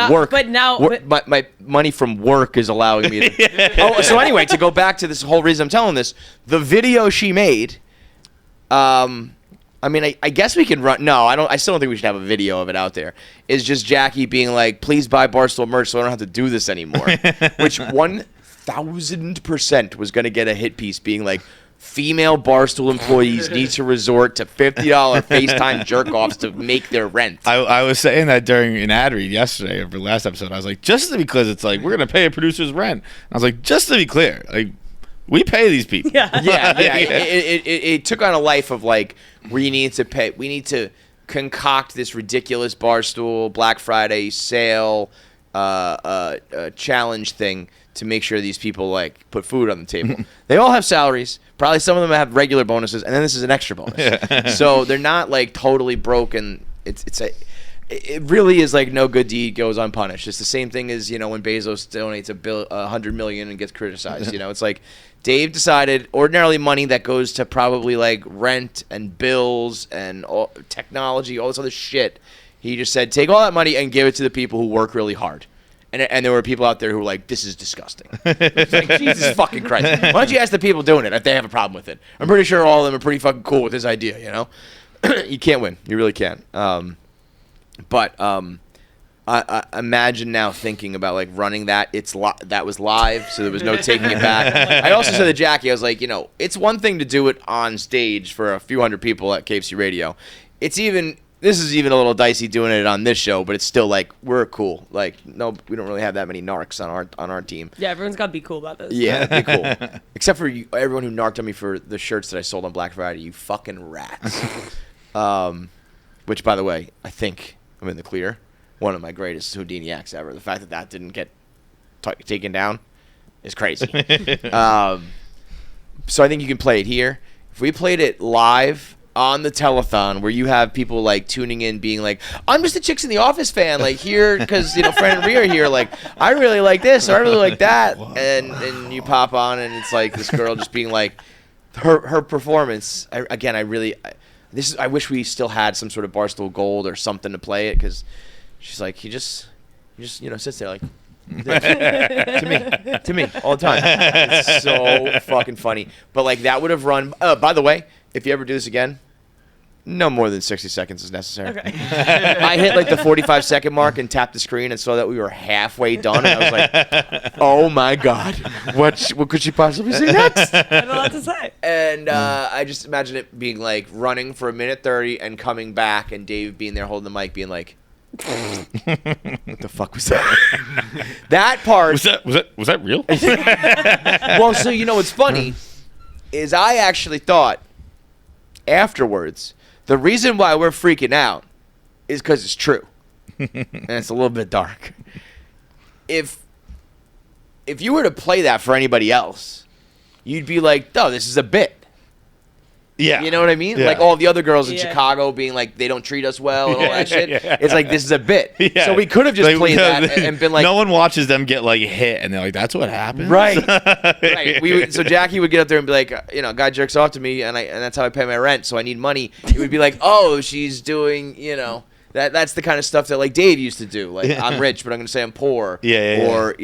now
my money from work is allowing me to. So anyway, to go back to this whole reason I'm telling this, the video she made. I guess we can run. No, I don't. I still don't think we should have a video of it out there. It's just Jackie being like, "Please buy Barstool merch, so I don't have to do this anymore." Which 1,000% was going to get a hit piece, being like, female Barstool employees need to resort to $50 FaceTime jerk-offs to make their rent.
I was saying that during an ad read yesterday of the last episode. I was like, just to be clear, it's like, we're going to pay a producer's rent. I was like, just to be clear, like, we pay these people.
Yeah. It took on a life of like, we need to concoct this ridiculous Barstool Black Friday sale challenge thing to make sure these people like put food on the table. They all have salaries. Probably some of them have regular bonuses, and then this is an extra bonus. So they're not like totally broken. It really is like no good deed goes unpunished. It's the same thing as when Bezos donates $100 million and gets criticized. It's like Dave decided ordinarily money that goes to probably like rent and bills and technology, all this other shit. He just said, take all that money and give it to the people who work really hard. And there were people out there who were like, this is disgusting. It's like, Jesus fucking Christ. Why don't you ask the people doing it if they have a problem with it? I'm pretty sure all of them are pretty fucking cool with this idea, You can't win. You really can't. But I imagine now thinking about like running that. That was live, so there was no taking it back. I also said to Jackie, I was like, it's one thing to do it on stage for a few hundred people at KFC Radio. This is even a little dicey doing it on this show, but it's still like we're cool. Like no, we don't really have that many narcs on our team.
Yeah, everyone's got to be cool about this.
Yeah, be cool. Except for everyone who narked on me for the shirts that I sold on Black Friday. You fucking rats. Which, by the way, I think I'm in the clear. One of my greatest Houdini acts ever. The fact that didn't get taken down is crazy. So I think you can play it here. If we played it live on the telethon, where you have people like tuning in being like, I'm just a Chicks in the Office fan, like here because Fran and Rhea are here, like I really like this or I really like that. And you pop on and it's like this girl just being like her performance. I wish we still had some sort of Barstool Gold or something to play it, because she's like, he just sits there like to me all the time. It's so fucking funny. But like that would have run. By the way, if you ever do this again, no more than 60 seconds is necessary. Okay. I hit like the 45-second mark and tapped the screen and saw that we were halfway done, and I was like, oh my God, what could she possibly say next?
I don't know what to say.
And I just imagine it being like running for 1:30 and coming back, and Dave being there holding the mic being like, what the fuck was that? That part
was that real?
Well, so what's funny is I actually thought afterwards the reason why we're freaking out is because it's true. And it's a little bit dark. If you were to play that for anybody else, you'd be like, oh, this is a bit.
Yeah.
You know what I mean?
Yeah.
Like all the other girls in Chicago being like, they don't treat us well and all that shit. Yeah. It's like, this is a bit. Yeah. So we could have just played that and been like...
No one watches them get like hit and they're like, that's what happened?
Right. Right. So Jackie would get up there and be like, guy jerks off to me and that's how I pay my rent, so I need money. It would be like, oh, she's doing, that's the kind of stuff that like Dave used to do. Like, I'm rich, but I'm going to say I'm poor. Or,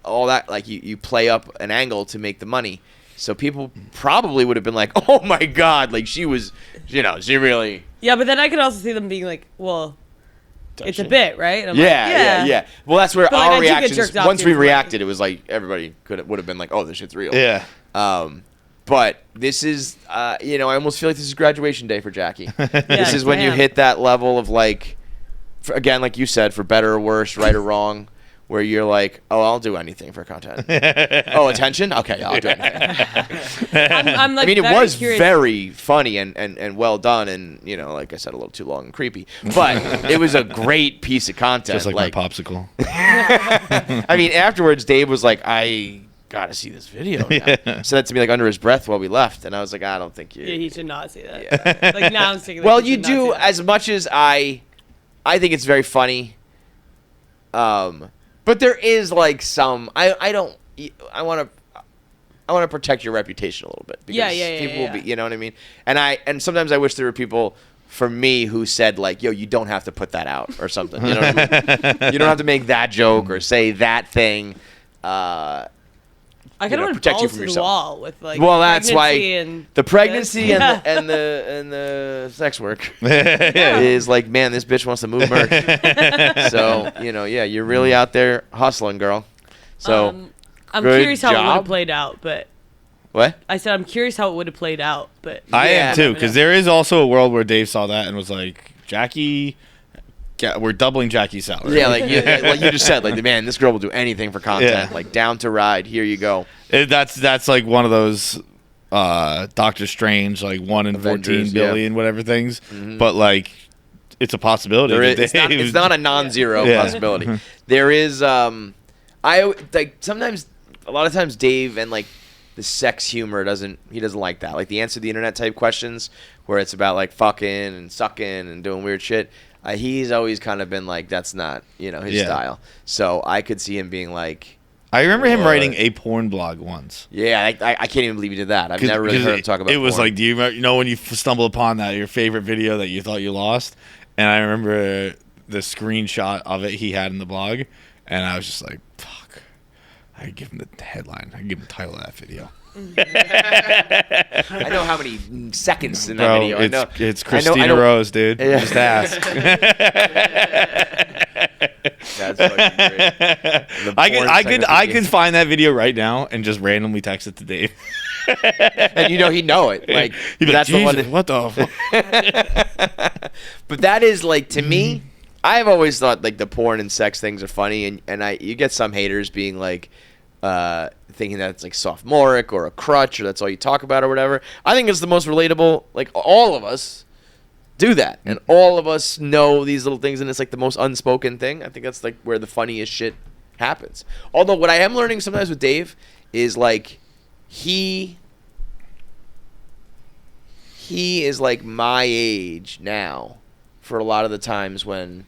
all that. Like you play up an angle to make the money. So people probably would have been like, "Oh my God!" Like she was, she really.
Yeah, but then I could also see them being like, "Well, it's a bit, right?" And I'm
Yeah. Well, that's where
But, like,
our
I do get
reactions.
jerked off
Once
too,
we
like-
reacted, it was like everybody would have been like, "Oh, this shit's real."
Yeah.
But this is, I almost feel like this is graduation day for Jackie. This is when you
damn.
hit that level of like, again, like you said, for better or worse, right or wrong, where you're like, "Oh, I'll do anything for content." Oh, attention? Okay, I'll do anything.
I'm like,
I mean, it
very
was
curious.
very funny and well done, and like I said, a little too long and creepy. But it was a great piece of content.
Just like my popsicle.
I mean, afterwards, Dave was like, "I gotta see this video now." Said that to me like under his breath while we left, and I was like, "I don't think you."
Yeah, he should not see that. Like now I'm thinking.
Well,
like, he
you
should not
do
see that.
as much as I think it's very funny. But there is like some I want to protect your reputation a little bit. Because people will be, you know what I mean? And sometimes I wish there were people for me who said like, "Yo, you don't have to put that out," or something. You know what I mean? You don't have to make that joke or say that thing.
I kind of went
protect you
balls
from
to the
yourself.
wall with like.
Well, that's why
and
the pregnancy
Yeah.
and the sex work is like, man, this bitch wants to move merch. So you're really out there hustling, girl. So
I'm
good
curious how it would have
job.
played out, but
what?
I said I'm curious how it would have played out, but
I
Yeah.
am too, because there is also a world where Dave saw that and was like, Jackie, we're doubling Jackie's salary.
Yeah, like you just said, like, man, this girl will do anything for content.
Yeah.
Like, down to ride. Here you go.
That's like one of those Doctor Strange, like 1 in
Avengers,
14 billion, whatever things. But like, it's a possibility.
There is,
that
it's not a non-zero
Yeah.
possibility. There is. I like sometimes, a lot of times, Dave and like the sex humor doesn't like that. Like the answer to the internet type questions where it's about like fucking and sucking and doing weird shit. He's always kind of been like, that's not his style. So I could see him being like.
I remember him
What?
writing a porn blog once.
Yeah, I can't even believe he did that. I've never really heard him talk about
it. It was
porn.
like, do you remember, when you stumble upon your favorite video that you thought you lost? And I remember the screenshot of it he had in the blog, and I was just like, fuck. I give him the headline. I give him the title of that video.
I know how many seconds in that
Bro,
video.
it's
I
Christina
know-
Rose, dude.
Yeah.
Just ask.
That's fucking great. The porn
I
segment
could find that video right now and just randomly text it to Dave.
and he'd know it. Like
He'd be
that's
like,
the one.
Jesus, what the fuck?
But that is like, to me, I've always thought like the porn and sex things are funny, and you get some haters being like thinking that it's like sophomoric or a crutch or that's all you talk about or whatever. I think it's the most relatable. Like all of us do that, and all of us know these little things, and it's like the most unspoken thing. I think that's like where the funniest shit happens. Although what I am learning sometimes with Dave is like he is like my age now for a lot of the times when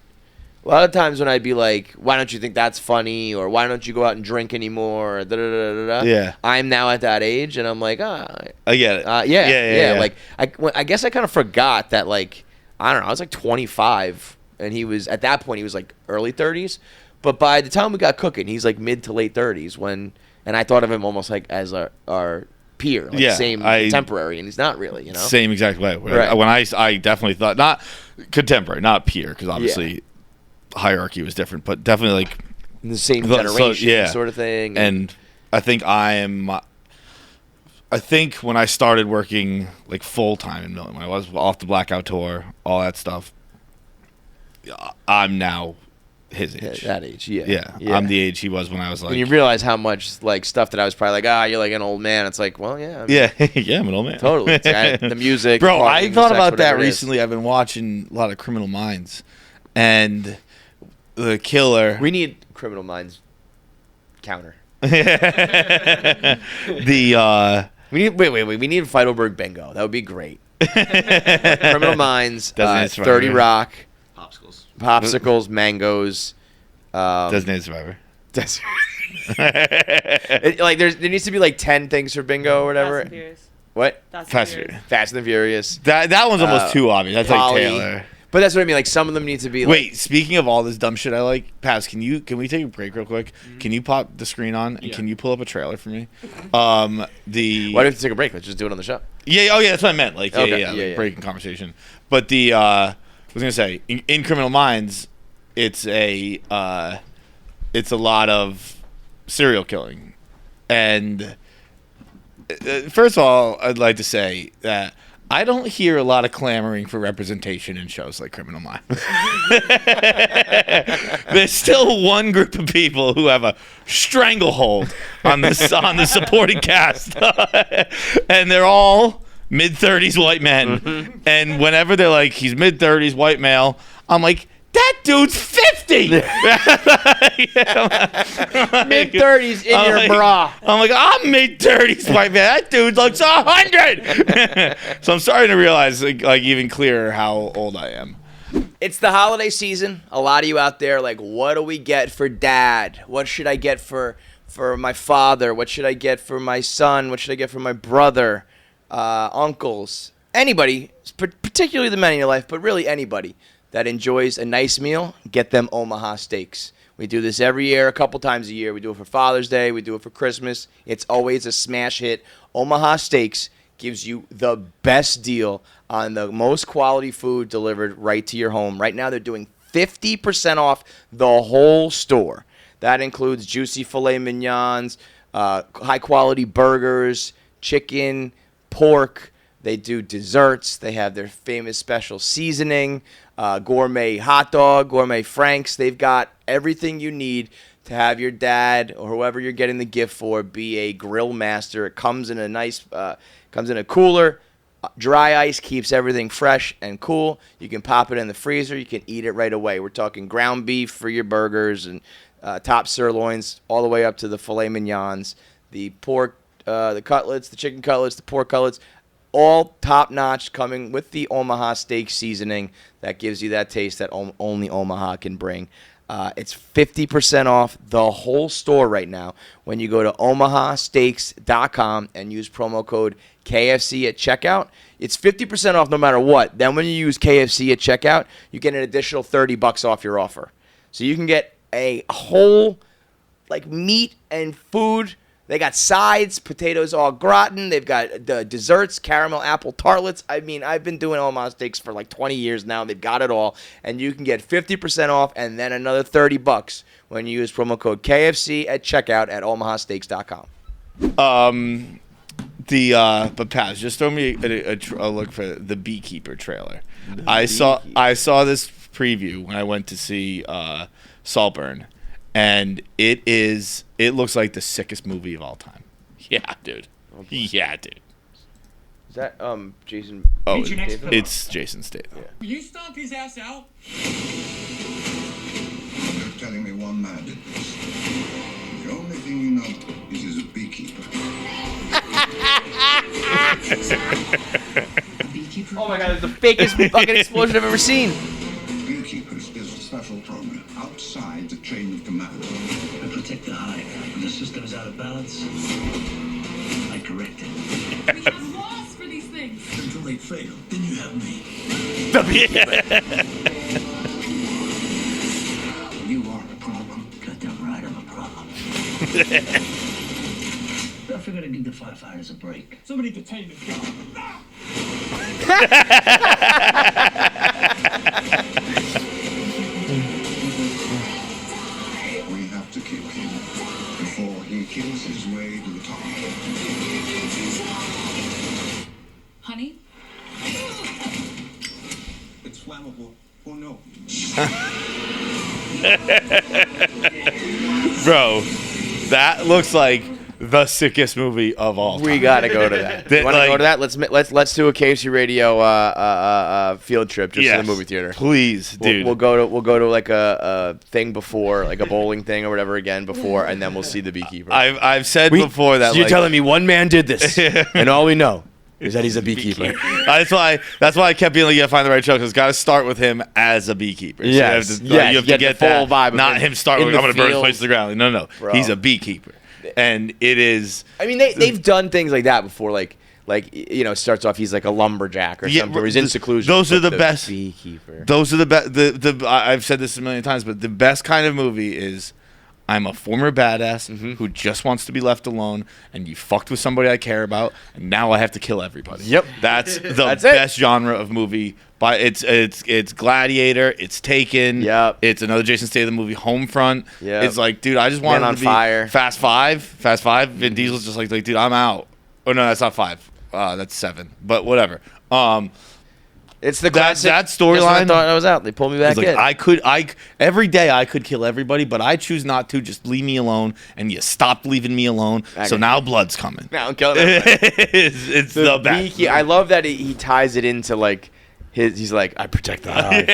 I'd be like, why don't you think that's funny, or why don't you go out and drink anymore, or da-da-da-da-da.
Yeah.
I'm now at that age, and I'm like,
I get it.
yeah. Like I guess I kind of forgot that, like, I don't know, I was like 25, and he was at that point he was like early 30s, but by the time we got cooking, he's like mid to late 30s and I thought of him almost like as our peer, like same contemporary, and he's not really,
Same exact way.
Right.
When I definitely thought, not contemporary, not peer, because obviously hierarchy was different, but definitely like
in the same
So,
generation sort of thing.
And I think when I started working like full time in Milton, when I was off the Blackout tour, all that stuff, I'm now his age.
That age, yeah.
Yeah, I'm the age he was when I was like.
When you realize how much like stuff that I was probably like, you're like an old man. It's like, well, yeah. I mean,
yeah, I'm an old man.
totally. It's got the music.
Bro,
partying,
I
the
thought
sex,
about that
whatever it is.
recently. I've been watching a lot of Criminal Minds, and the killer.
We need Criminal Minds counter.
the
We need We need Feitelberg bingo. That would be great. Criminal Minds,
Designated
30
Survivor.
Rock,
Popsicles.
popsicles, mangoes.
Designated Survivor.
Like there needs to be like 10 things for bingo or whatever.
Fast and Furious.
What?
Fast and
Fast
Furious.
Furious.
Fast and the Furious.
That one's almost too obvious. That's
Polly,
like Taylor.
But that's what I mean. Like some of them need to be.
Wait, speaking of all this dumb shit I like, Paz, can we take a break real quick? Mm-hmm. Can you pop the screen on and can you pull up a trailer for me?
Why do we have to take a break? Let's just do it on the show.
Yeah. Oh yeah, that's what I meant. Like breaking conversation. But I was gonna say in Criminal Minds, it's a lot of serial killing, and first of all, I'd like to say that I don't hear a lot of clamoring for representation in shows like Criminal Minds. There's still one group of people who have a stranglehold on the supporting cast, and they're all mid-30s white men. Mm-hmm. And whenever they're like, he's mid-30s white male, I'm like, that dude's 50.
Mid-30s in your bra.
I'm like, I'm mid-30s white man. That dude looks 100. So I'm starting to realize, like even clearer how old I am.
It's the holiday season. A lot of you out there, like, what do we get for dad? What should I get for my father? What should I get for my son? What should I get for my brother, uncles? Anybody, particularly the men in your life, but really anybody that enjoys a nice meal, get them Omaha Steaks. We do this every year, a couple times a year. We do it for Father's Day. We do it for Christmas. It's always a smash hit. Omaha Steaks gives you the best deal on the most quality food delivered right to your home. Right now, they're doing 50% off the whole store. That includes juicy filet mignons, high-quality burgers, chicken, pork. They do desserts. They have their famous special seasoning, gourmet hot dog, gourmet Franks. They've got everything you need to have your dad or whoever you're getting the gift for be a grill master. It comes in a cooler. Dry ice keeps everything fresh and cool. You can pop it in the freezer. You can eat it right away. We're talking ground beef for your burgers and top sirloins all the way up to the filet mignons, the pork, the cutlets, the chicken cutlets, the pork cutlets. All top-notch, coming with the Omaha Steak seasoning that gives you that taste that only Omaha can bring. It's 50% off the whole store right now when you go to omahasteaks.com and use promo code KFC at checkout. It's 50% off no matter what. Then when you use KFC at checkout, you get an additional $30 off your offer. So you can get a whole meat and food. They got sides, potatoes au gratin. They've got the desserts, caramel apple tartlets. I mean, I've been doing Omaha Steaks for 20 years now. They've got it all. And you can get 50% off and then another $30 when you use promo code KFC at checkout at omahasteaks.com.
But Paz, just throw me a look for the Beekeeper trailer. I saw this preview when I went to see Saltburn. And it looks like the sickest movie of all time. Yeah, dude. Yeah, dude.
Is that Jason?
Oh, it's Jason Statham. Yeah.
Will you stomp his ass out? You're telling me one man did this. The only thing you know is he's a beekeeper.
Oh my God! It's the fakest fucking explosion I've ever seen.
Beekeepers is a special program outside the chain of command.
I protect the hive. When the system is out of balance, I correct it.
We have laws for these things.
Until they fail, then you have me.
You are a problem.
Goddamn right, I'm a problem. I figured I'd give the firefighters a break.
Somebody detain this guy. We have to kill him before he kills his way to the top.
Honey?
It's flammable. Oh no.
Bro, that looks like the sickest movie of all time.
We gotta go to that. You want to go to that? Let's do a KFC Radio field trip just to the movie theater.
Please, dude.
We'll go to like a thing before, like a bowling thing or whatever again before, and then we'll see the Beekeeper.
I've said before that.
So you're telling me one man did this, and all we know is that he's a beekeeper.
That's why I kept being like, you gotta find the right show, because it's got to start with him as a beekeeper. So
yes,
you have to get
the full
that
vibe.
Not him starting with, I'm gonna burn this place to the ground. No.
Bro.
He's a beekeeper. And it is.
I mean, they've done things like that before. Like like, you know, starts off he's like a lumberjack or something. Or he's in seclusion.
Those are
But
the best.
Beekeeper.
Those are the best. I've said this a million times, but the best kind of movie is I'm a former badass who just wants to be left alone, and you fucked with somebody I care about, and now I have to kill everybody.
Yep.
That's the best genre of movie. But it's Gladiator, it's Taken,
Yep.
It's another Jason Statham movie, Homefront.
Yep.
It's like, dude, I just wanted
Man on
to be
Fire.
Fast Five. Vin Diesel's just like, dude, I'm out. Oh no, that's not 5. That's 7. But whatever.
It's the classic.
that
That's when I
storyline.
thought I was out. They pulled me back
It's like,
in.
every day I could kill everybody, but I choose not to. Just leave me alone, and you stopped leaving me alone. So now blood's coming.
Now I'm killing everybody.
it's the best.
I love that he ties it into like he's like, I protect the hive.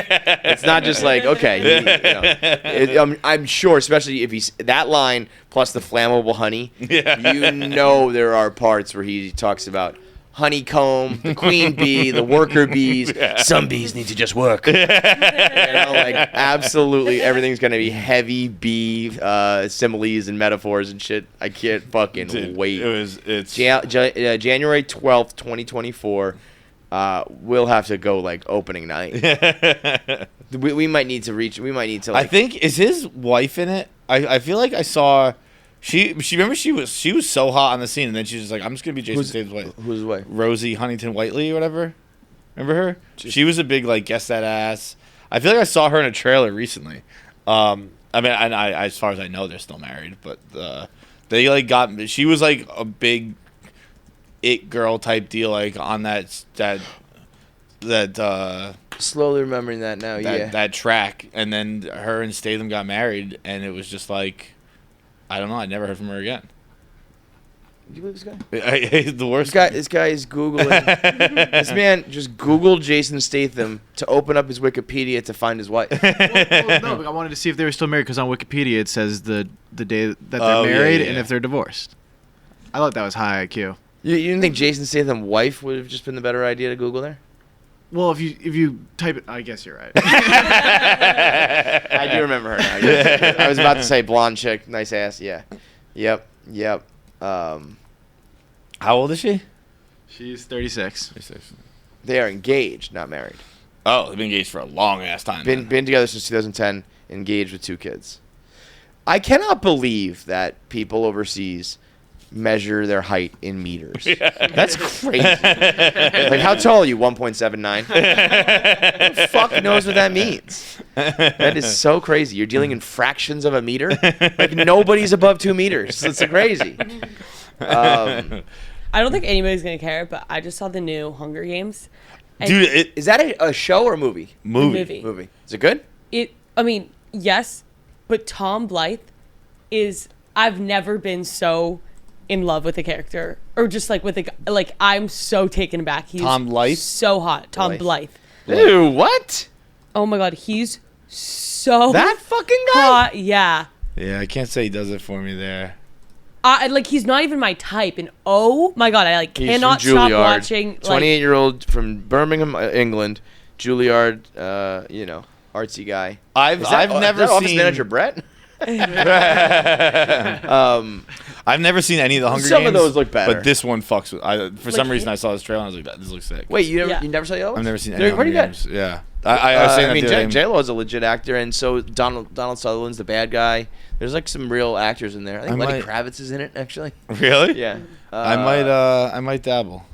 It's not just like, okay, I'm sure, especially if he's that line plus the flammable honey.
Yeah.
You know there are parts where he talks about honeycomb, the queen bee, the worker bees. Some bees need to just work. Like absolutely everything's gonna be heavy bee similes and metaphors and shit. I can't fucking wait.
It's
January 12th, 2024. We'll have to go like opening night. we might need to reach. We might need to. Like,
I think is his wife in it. I feel like I saw. She remember she was so hot on the scene, and then she's just like, I'm just gonna be Jason Statham's wife.
Who's the wife?
Rosie Huntington Whiteley or whatever. Remember her? She was a big like guess that ass. I feel like I saw her in a trailer recently. I mean, I as far as I know, they're still married, but they like got. She was like a big it girl type deal, like on that
Slowly remembering that now.
that track, and then her and Statham got married, and it was just like, I don't know. I never heard from her again.
Do you believe this guy?
The worst.
This guy is Googling. This man just Googled Jason Statham to open up his Wikipedia to find his wife.
Well, no, but I wanted to see if they were still married because on Wikipedia it says the day that they're married and if they're divorced. I thought that was high IQ.
You didn't think Jason Statham's wife would have just been the better idea to Google there?
Well, if you type it, I guess you're right.
I do remember her now. Yes. I was about to say blonde chick, nice ass. Yeah. Yep.
How old is she?
She's 36.
36.
They are engaged, not married.
Oh, they've been engaged for a long ass time.
Been together since 2010. Engaged with 2 kids. I cannot believe that people overseas measure their height in meters. That's crazy. Like, how tall are you? 1.79. Who the fuck knows what that means? That is so crazy. You're dealing in fractions of a meter. Like, nobody's above 2 meters. It's crazy.
I don't think anybody's gonna care, but I just saw the new Hunger Games. And
Dude,
Is that a show or a movie?
movie.
Is it good?
I mean, yes, but Tom Blythe is. I've never been so in love with a character, or just like with a like. I'm so taken aback. He's
Tom Blythe?
so hot. Tom Blythe.
Ew, what?
Oh my god, he's so
That fucking guy?
hot. Yeah.
yeah, I can't say he does it for me there.
Like he's not even my type, and oh my god, I like
He's
cannot
from
stop
Juilliard.
watching. Like,
28-year-old from Birmingham, England. Juilliard, artsy guy.
I've never
is that office
seen
manager Brett.
I've never seen any of the Hunger Games.
Some of those look better.
But this one fucks with. For some reason, I saw this trailer and I was like, "This looks sick."
Wait, you
Yeah.
never saw the other ones?
I've never seen any.
They're
Hunger
pretty good.
Games. Yeah, I was saying
I mean,
that the other day.
J-Lo is a legit actor, and so Donald Sutherland's the bad guy. There's like some real actors in there. I think Lenny Kravitz is in it, actually.
Really?
Yeah.
I might dabble.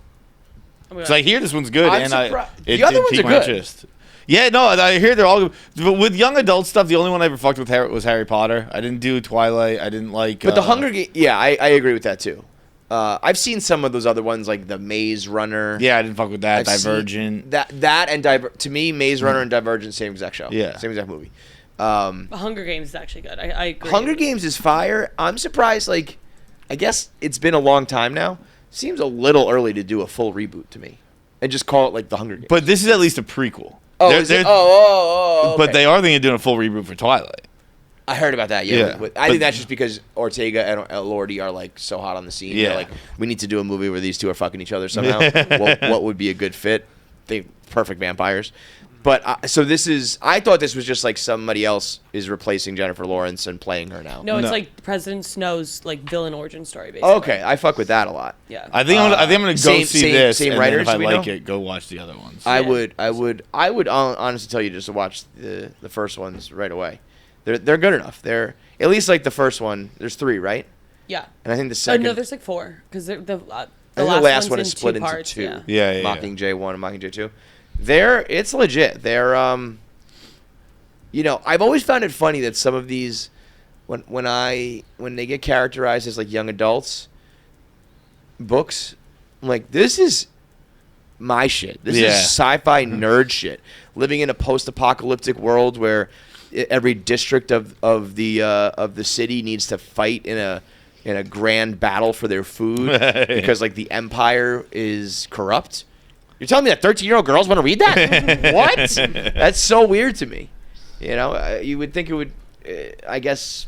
oh my
Cause
God.
I hear this one's good,
I'm
and
surprised.
it
The other
did
ones
pique
are
my
good.
interest. Yeah, no, I hear they're all good. But with young adult stuff, the only one I ever fucked with was Harry Potter. I didn't do Twilight. I didn't like.
But the Hunger Games, yeah, I agree with that too. I've seen some of those other ones, like the Maze Runner.
Yeah, I didn't fuck with that.
I've seen
Divergent.
That and to me, Maze Runner and Divergent, same exact show.
Yeah.
Same exact movie.
Hunger Games is actually good. I agree.
Hunger Games is fire. I'm surprised. Like, I guess it's been a long time now. Seems a little early to do a full reboot to me, and just call it like the Hunger Games.
But this is at least a prequel.
Oh,
They're-
is it?
they're-
Okay.
But they are thinking of doing a full reboot for Twilight.
I heard about that. Yeah,
Yeah.
I
But-
think that's just because Ortega and Elordi are like so hot on the scene.
Yeah.
They're like, we need to do a movie where these two are fucking each other somehow. What would be a good fit? They perfect vampires. But so this is. I thought this was just like somebody else is replacing Jennifer Lawrence and playing her now.
No, it's
No.
like President Snow's like villain origin story, basically.
Okay, I fuck with that a lot.
Yeah.
I think I'm gonna go
same-
see
same-
this.
same
and
writers,
then if
do
I
we
like
know?
it, go watch the other ones.
I
Yeah.
would honestly tell you just to watch the first ones right away. They're good enough. They're at least like the first one. There's 3, right?
Yeah.
And I think the
Oh
second.
no, there's like 4 because the
I think the
last
last one
one's
is
in
split
2
into
parts,
2.
Yeah.
Yeah.
Mockingjay 1 and Mockingjay 2. It's legit. I've always found it funny that some of these, when they get characterized as like young adults books, I'm like, this is my shit. This is sci-fi nerd shit. Living in a post-apocalyptic world where every district of the city needs to fight in a grand battle for their food because like the empire is corrupt. You're telling me that 13-year-old girls want to read that? What? That's so weird to me. You would think it would. I guess.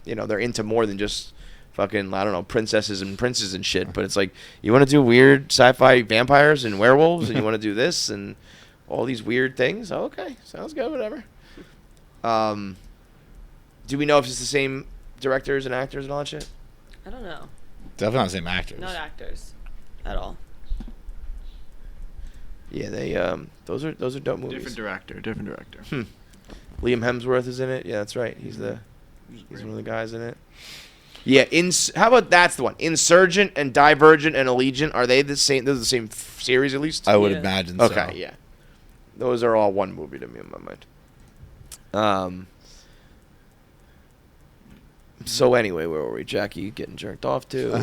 They're into more than just fucking, I don't know, princesses and princes and shit. But it's like, you want to do weird sci-fi vampires and werewolves, and you want to do this and all these weird things. Oh, okay, sounds good. Whatever. Do we know if it's the same directors and actors and all that shit?
I don't know.
Definitely not the same actors.
Not actors at all.
Yeah, they those are dope movies.
Different director.
Liam Hemsworth is in it. Yeah, that's right. He's one of the guys in it. Yeah, how about that's the one. Insurgent and Divergent and Allegiant, are they the same? Those are the same series at least?
I would
Yeah.
imagine so.
Okay, yeah. Those are all one movie to me in my mind. So anyway, where were we? Jackie getting jerked off to.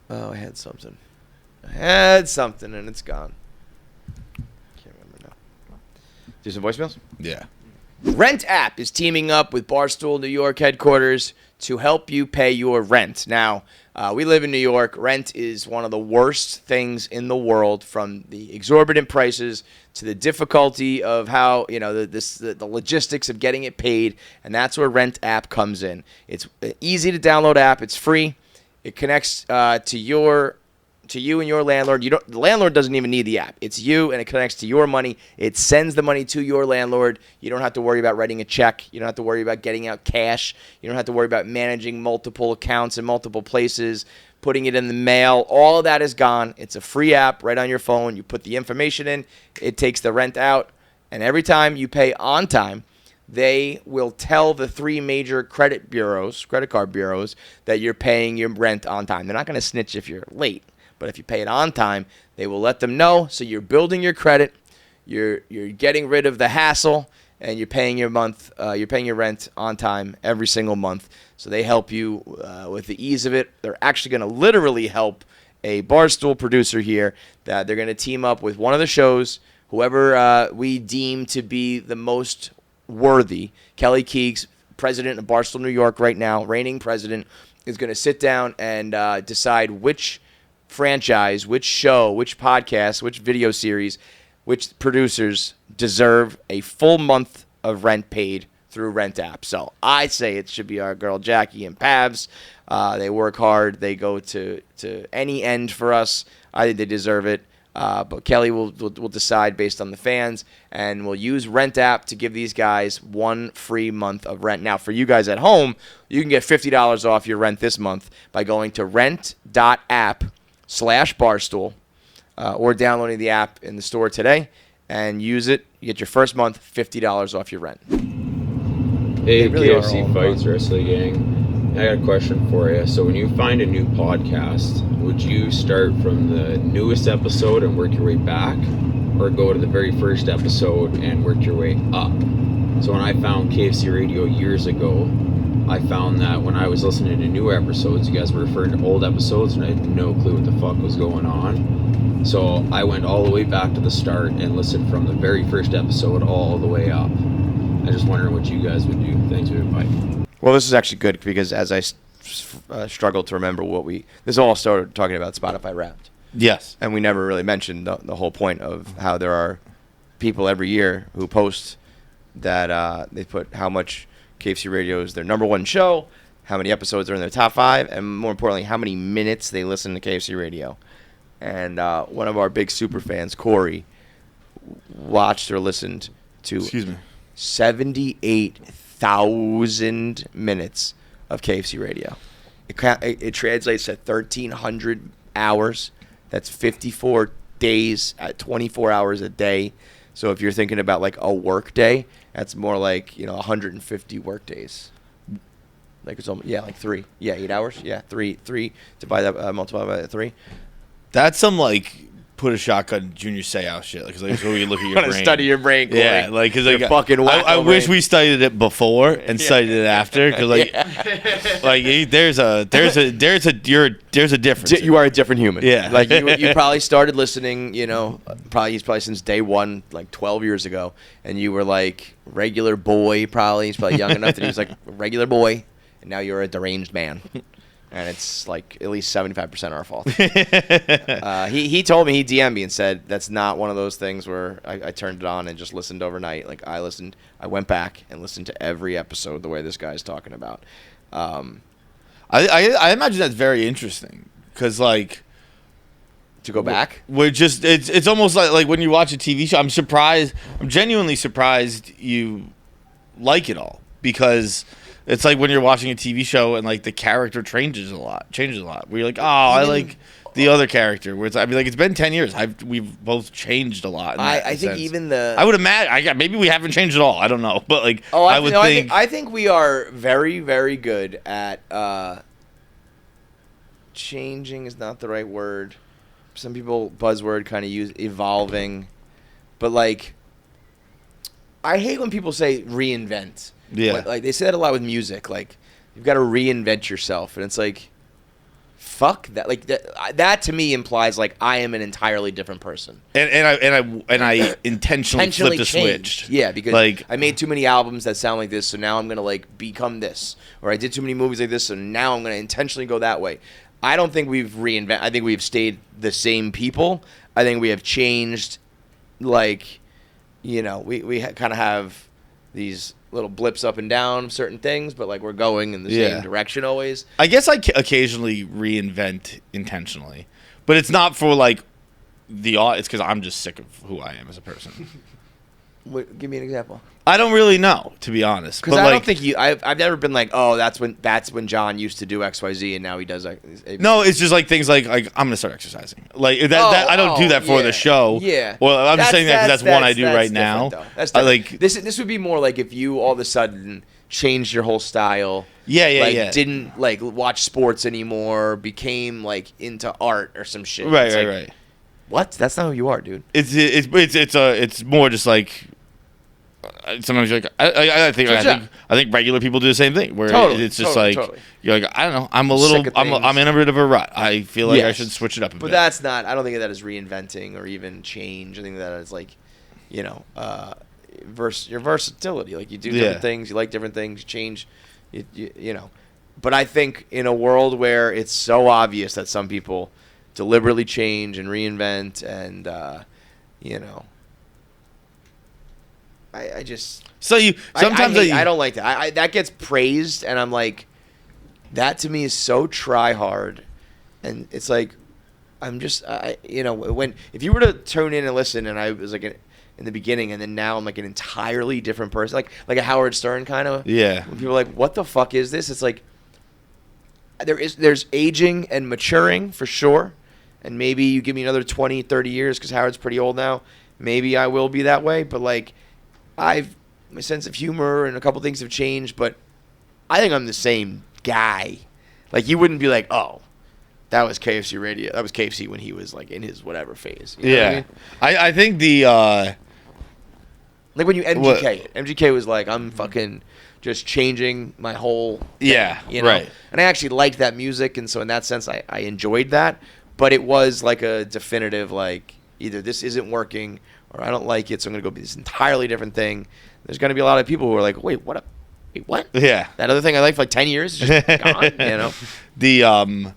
I had something. And it's gone. Can't remember now. Do some voicemails?
Yeah.
Rent.app is teaming up with Barstool New York headquarters to help you pay your rent. Now, we live in New York. Rent is one of the worst things in the world, from the exorbitant prices to the difficulty of how, the logistics of getting it paid, and that's where Rent.app comes in. It's an easy to download app. It's free. It connects to you and your landlord. The landlord doesn't even need the app. It's you, and it connects to your money. It sends the money to your landlord. You don't have to worry about writing a check. You don't have to worry about getting out cash. You don't have to worry about managing multiple accounts in multiple places, putting it in the mail. All of that is gone. It's a free app right on your phone. You put the information in. It takes the rent out. And every time you pay on time, they will tell the 3 major credit card bureaus, that you're paying your rent on time. They're not going to snitch if you're late. But if you pay it on time, they will let them know. So you're building your credit, you're getting rid of the hassle, and you're paying your rent on time every single month. So they help you with the ease of it. They're actually going to literally help a Barstool producer here. That they're going to team up with one of the shows, whoever we deem to be the most worthy. Kelly Keegs, president of Barstool New York right now, reigning president, is going to sit down and decide which franchise, which show, which podcast, which video series, which producers deserve a full month of rent paid through Rent.app. So I say it should be our girl Jackie and Pabs. They work hard. They go to any end for us. I think they deserve it. But Kelly will decide based on the fans, and we'll use Rent.app to give these guys 1 free month of rent. Now, for you guys at home, you can get $50 off your rent this month by going to rent.app/Barstool or downloading the app in the store today and use it. You get your first month, $50 off your rent.
Hey,
really are
KFC
all
Fights Wrestling Gang. I got a question for you. So when you find a new podcast, would you start from the newest episode and work your way back, or go to the very first episode and work your way up? So when I found KFC Radio years ago, I found that when I was listening to new episodes, you guys were referring to old episodes, and I had no clue what the fuck was going on. So I went all the way back to the start and listened from the very first episode all the way up. I just wondering what you guys would do. Thanks for the invite.
Well, this is actually good because as I struggled to remember this all started talking about Spotify Wrapped.
Yes.
And we never really mentioned the whole point of how there are people every year who post that they put how much KFC Radio is their number 1 show, how many episodes are in their top 5, and more importantly, how many minutes they listen to KFC Radio. and one of our big super fans, Corey, watched or listened to 78,000 minutes of KFC Radio. It translates to 1,300 hours. That's 54 days at 24 hours a day. So if you're thinking about like a work day, that's more like 150 work days. Like it's almost, like 3. Yeah, 8 hours. Yeah, 3 divide that multiply by 3.
That's some like put a shotgun Junior Seau shit. Like, so we look at your brain.
Study your brain. Corey.
Yeah, like because like
fucking
I wish we studied it before and studied it after. Because like, there's a difference.
You are a different human.
Yeah,
like you probably started listening. He's probably since day one, like 12 years ago, and you were like regular boy. Probably he's probably young enough that he was like a regular boy, and now you're a deranged man. And it's like at least 75% our fault. He told me, he DM'd me and said that's not one of those things where I turned it on and just listened overnight. Like I went back and listened to every episode the way this guy's talking about.
I imagine that's very interesting because like
to go back.
We're just it's almost like when you watch a TV show. I'm genuinely surprised you like it all because. It's like when you're watching a TV show and like the character changes a lot. Where you're like, I like the other character. Where it's been 10 years. We've both changed a lot.
I think even
I would imagine. Maybe we haven't changed at all. I don't know, but like
I think we are very, very good at changing is not the right word. Some people buzzword kind of use evolving, but like I hate when people say reinvent.
Yeah,
like they say that a lot with music. Like you've got to reinvent yourself, and it's like, fuck that. Like that to me implies like I am an entirely different person.
And I intentionally flipped a switch.
Yeah, because
like
I made too many albums that sound like this, so now I'm gonna like become this. Or I did too many movies like this, so now I'm gonna intentionally go that way. I don't think we've reinvented. I think we've stayed the same people. I think we have changed. Like, we kind of have these little blips up and down certain things, but like we're going in the same direction always.
I guess I occasionally reinvent intentionally, but it's not for like it's because I'm just sick of who I am as a person.
Give me an example.
I don't really know, to be honest.
Because I don't think I've never been like, oh, that's when John used to do XYZ and now he does.
No, it's just like things like I'm gonna start exercising. Like that I don't do that for the show.
Yeah.
Well, I'm just saying that because that's one I do right now.
That's like this would be more like if you all of a sudden changed your whole style.
Yeah.
Didn't like watch sports anymore, became like into art or some shit.
Right.
What? That's not who you are, dude.
It's more just like. Sometimes you're like I think regular people do the same thing where it's just totally. You're like I don't know I'm in a bit of a rut. I feel like I should switch it up a bit.
But that's not. I don't think of that as reinventing or even change. I think of that as like, your versatility. Like you do different things, you like different things, you change, you know. But I think in a world where it's so obvious that some people deliberately change and reinvent and I just
sometimes
I don't like that. That gets praised, and I'm like, that to me is so try hard, and it's like, I'm just if you were to tune in and listen, and I was like in the beginning, and then now I'm like an entirely different person, like a Howard Stern kind of.
Yeah.
When people are like, what the fuck is this? It's like there's aging and maturing for sure, and maybe you give me another 20, 30 years because Howard's pretty old now. Maybe I will be that way, but like. My sense of humor and a couple things have changed, but I think I'm the same guy. Like, you wouldn't be like, oh, that was KFC Radio. That was KFC when he was, like, in his whatever phase. You know what I mean?
I think the...
like, when you MGK it. MGK was like, I'm fucking just changing my whole thing,
right.
And I actually liked that music, and so in that sense, I enjoyed that. But it was, like, a definitive, like, either this isn't working... or I don't like it, so I'm going to go be this entirely different thing. There's going to be a lot of people who are like, wait, what?
Yeah.
That other thing I liked for like 10 years is just gone, you know?
The,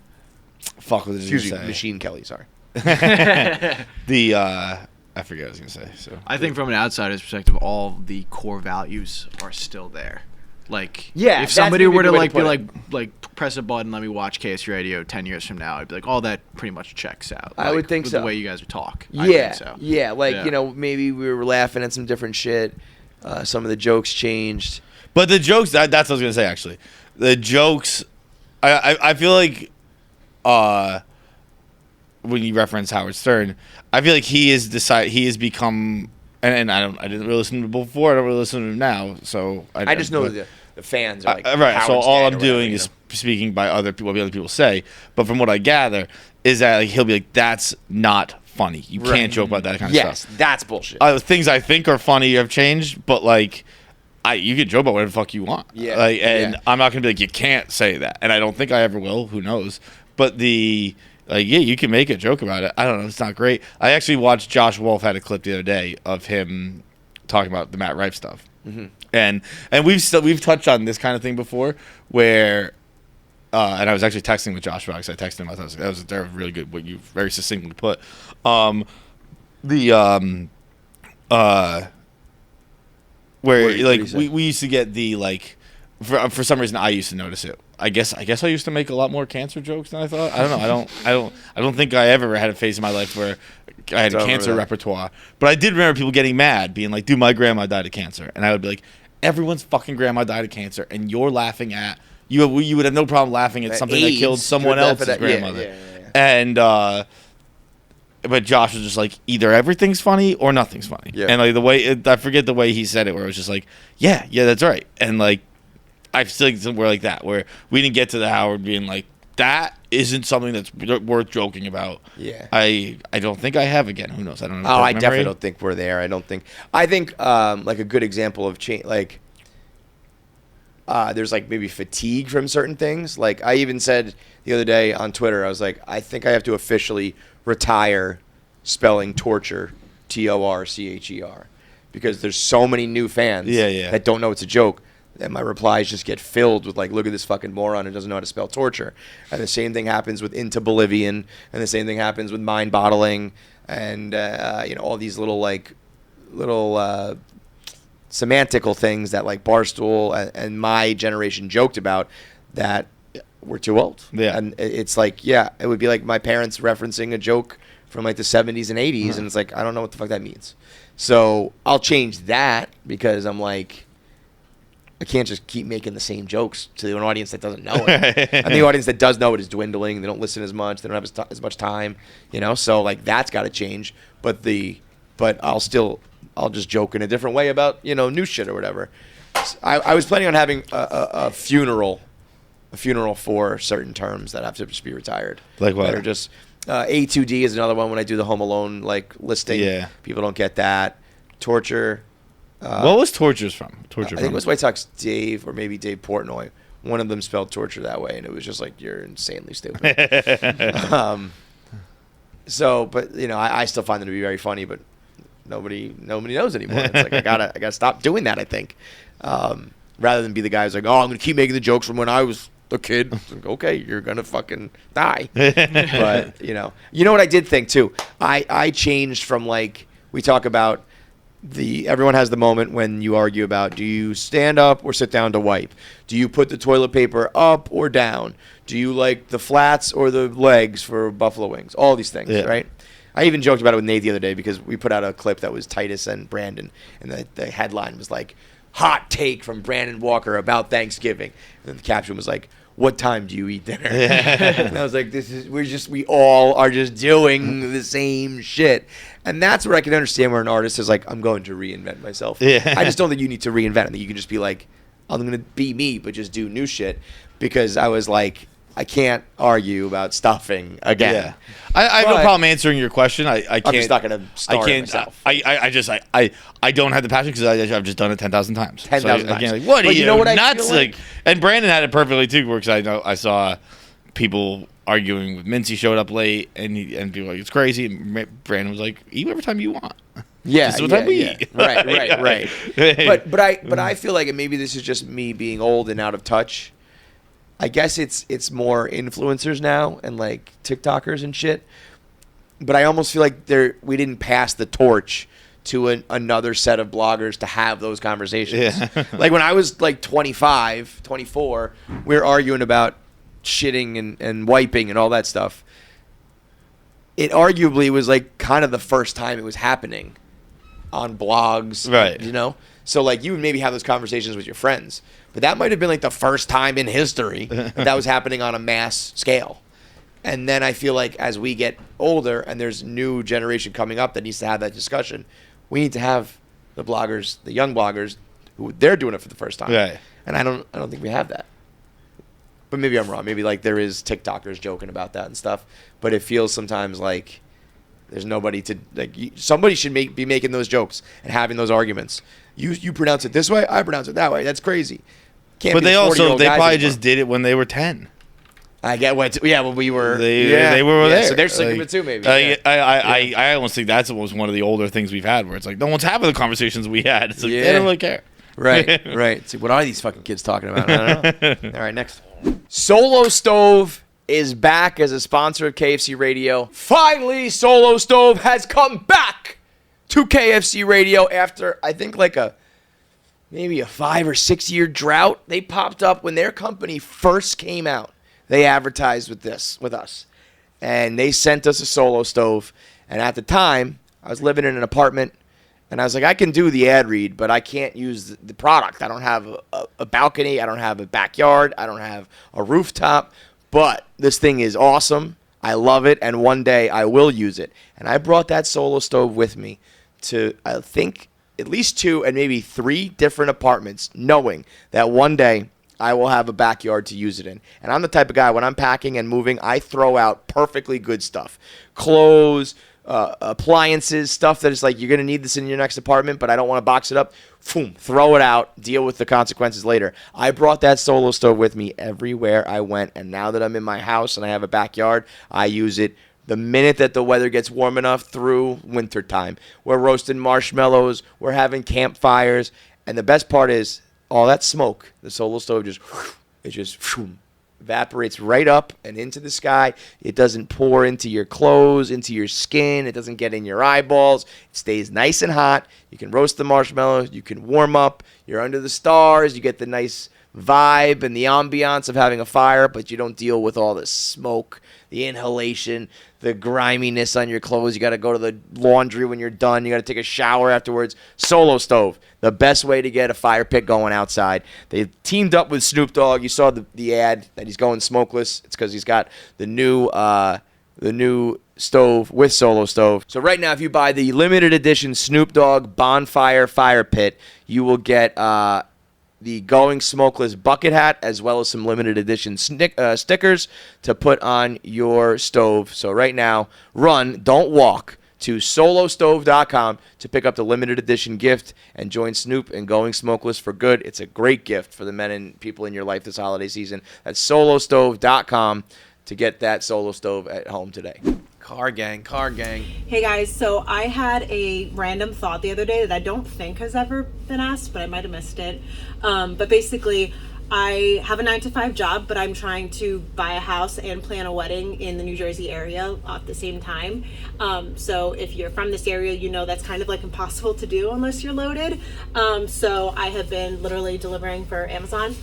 fuck, what did you say?
Machine Kelly, sorry.
I forget what I was going to say. So
I think from an outsider's perspective, all the core values are still there. Like,
Yeah,
if
that's
somebody
maybe a
were to
good way
like
to
be
put
like press a button, let me watch KFC Radio 10 years from now, I'd be like, oh, that pretty much checks out.
I
Like,
would think
with
so.
The way you guys would talk.
Yeah,
I think so.
yeah. Like
Yeah.
maybe we were laughing at some different shit. Some of the jokes changed.
But the jokes, that's what I was gonna say. Actually, the jokes, I feel like, when you reference Howard Stern, I feel like he has become, and I didn't really listen to him before. I don't really listen to him now. So
I just know the fans are like
right. So
Howard's
all
dead
I'm
or
doing
whatever,
is speaking by other people, what other people say. But from what I gather, is that like, he'll be like, "That's not funny. You
Right.
can't joke about that kind of
Yes,
stuff."
that's bullshit.
Things I think are funny have changed, but like, you can joke about whatever the fuck you want.
Yeah.
Like, and
Yeah.
I'm not gonna be like, you can't say that, and I don't think I ever will. Who knows? But you can make a joke about it. I don't know. It's not great. I actually watched Josh Wolf had a clip the other day of him talking about the Matt Rife stuff, and we've touched on this kind of thing before, where. And I was actually texting with Josh about it, 'cause I texted him. I thought that was really good. What you very succinctly put. Where
What
like
did he say?
we used to get the like, for some reason I used to notice it. I guess I used to make a lot more cancer jokes than I thought. I don't know. I don't think I ever had a phase in my life where I had a
Don't
cancer
remember that.
reporetoire. But I did remember people getting mad, being like, "Dude, my grandma died of cancer," and I would be like, "Everyone's fucking grandma died of cancer, and you're laughing at." You would have no problem laughing at something that
AIDS,
killed someone
you would laugh
else's
at that. Yeah,
grandmother.
yeah.
And but Josh was just like, either everything's funny or nothing's funny.
Yeah.
And like the way I forget the way he said it, where it was just like, yeah, that's right. And like I feel like somewhere like that, where we didn't get to the Howard being like, that isn't something that's worth joking about.
Yeah.
I don't think I have again. Who knows? I don't know.
Oh, I definitely don't think we're there. I think like a good example of change, like there's like maybe fatigue from certain things. Like I even said the other day on Twitter, I was like, I think I have to officially retire spelling torture, TORCHER, because there's so many new fans that don't know it's a joke. And my replies just get filled with like, look at this fucking moron who doesn't know how to spell torture. And the same thing happens with Into Bolivian, and the same thing happens with mind bottling, and all these little semantical things that like Barstool and my generation joked about that we're too old.
Yeah.
And it's like, it would be like my parents referencing a joke from like the 70s and 80s, and it's like, I don't know what the fuck that means. So I'll change that because I'm like, I can't just keep making the same jokes to an audience that doesn't know it. And the audience that does know it is dwindling. They don't listen as much. They don't have as much time, So like that's got to change. But I'll just joke in a different way about new shit or whatever. I was planning on having a funeral for certain terms that have to just be retired.
Like what?
That are just A2D is another one when I do the Home Alone like listing.
Yeah.
People don't get that. Torture.
What was tortures from?
I think it was White Sox Dave or maybe Dave Portnoy. One of them spelled torture that way, and it was just like, you're insanely stupid. But I still find them to be very funny, but nobody knows anymore. It's like I gotta stop doing that. I think rather than be the guy who's like, oh, I'm gonna keep making the jokes from when I was a kid. It's like, okay, you're gonna fucking die. But you know what I did think too. I changed from like we talk about. Everyone has the moment when you argue about, do you stand up or sit down to wipe? Do you put the toilet paper up or down? Do you like the flats or the legs for buffalo wings? All these things, right? I even joked about it with Nate the other day because we put out a clip that was Titus and Brandon, and the headline was like, hot take from Brandon Walker about Thanksgiving. And then the caption was like, what time do you eat dinner? And I was like, we all are just doing the same shit. And that's where I can understand where an artist is like, I'm going to reinvent myself.
Yeah.
I just don't think you need to reinvent. I think you can just be like, I'm going to be me, but just do new shit. Because I was like, I can't argue about stuffing again.
Yeah. I have no problem answering your question. I can't.
I'm just not going to start it myself.
I don't have the passion because I've just done it 10,000 times.
10,000 times.
Like, what are
But
you
you know what I
nuts?
feel like?
And Brandon had it perfectly too, because I saw people arguing with Mincy showed up late, and people were like, it's crazy. And Brandon was like, eat whatever time you want.
Yeah,
This is what time we eat.
Right. But I feel like, and maybe this is just me being old and out of touch. I guess it's more influencers now and like TikTokers and shit. But I almost feel like we didn't pass the torch to another set of bloggers to have those conversations.
Yeah.
Like when I was like 25, 24, we were arguing about shitting and wiping and all that stuff. It arguably was like kind of the first time it was happening on blogs,
right?
You know, so like you would maybe have those conversations with your friends, but that might have been like the first time in history that was happening on a mass scale. And then I feel like as we get older and there's a new generation coming up that needs to have that discussion, we need to have the bloggers, the young bloggers, who they're doing it for the first time.
Right.
And I don't think we have that. But maybe I'm wrong. Maybe like there is TikTokers joking about that and stuff. But it feels sometimes like there's nobody to like. Somebody should be making those jokes and having those arguments. You pronounce it this way, I pronounce it that way. That's crazy.
But they probably just did it when they were 10.
I get what. Yeah, when we were.
They were there.
So they're sick of it too, maybe.
I almost think that's was one of the older things we've had, where it's like no one's having the conversations we had. It's like they don't really care.
Right. It's like, what are these fucking kids talking about? I don't know. All right, next. Solo Stove is back as a sponsor of KFC Radio. Finally, Solo Stove has come back to KFC Radio after I think like maybe a 5 or 6 year drought. They popped up when their company first came out. They advertised with us, and they sent us a Solo Stove. And at the time, I was living in an apartment, and I was like, I can do the ad read, but I can't use the product. I don't have a balcony. I don't have a backyard. I don't have a rooftop. But this thing is awesome. I love it, and one day I will use it. And I brought that Solo Stove with me to, I think, at least 2 and maybe 3 different apartments, knowing that one day I will have a backyard to use it in. And I'm the type of guy, when I'm packing and moving, I throw out perfectly good stuff. Clothes, appliances, stuff that is like, you're going to need this in your next apartment, but I don't want to box it up. Boom, throw it out, deal with the consequences later. I brought that Solo Stove with me everywhere I went, and now that I'm in my house and I have a backyard, I use it the minute that the weather gets warm enough through wintertime. We're roasting marshmallows, we're having campfires, and the best part is, all that smoke, the Solo Stove just evaporates right up and into the sky. It doesn't pour into your clothes, into your skin. It doesn't get in your eyeballs. It stays nice and hot. You can roast the marshmallows. You can warm up. You're under the stars. You get the nice vibe and the ambiance of having a fire, but you don't deal with all the smoke, the inhalation, the griminess on your clothes. You got to go to the laundry when you're done. You got to take a shower afterwards. Solo Stove, the best way to get a fire pit going outside. They teamed up with Snoop Dogg. You saw the ad that he's going smokeless. It's because he's got the new stove with Solo Stove. So right now, if you buy the limited edition Snoop Dogg Bonfire Fire Pit, you will get the Going Smokeless bucket hat, as well as some limited edition stickers to put on your stove. So right now, don't walk to solostove.com to pick up the limited edition gift and join Snoop and Going Smokeless for good. It's a great gift for the men and people in your life this holiday season. That's solostove.com to get that Solo Stove at home today. Car gang.
Hey guys, so I had a random thought the other day that I don't think has ever been asked, but I might have missed it. But basically, I have a 9-to-5 job, but I'm trying to buy a house and plan a wedding in the New Jersey area at the same time. So if you're from this area, you know that's kind of like impossible to do unless you're loaded. So I have been literally delivering for Amazon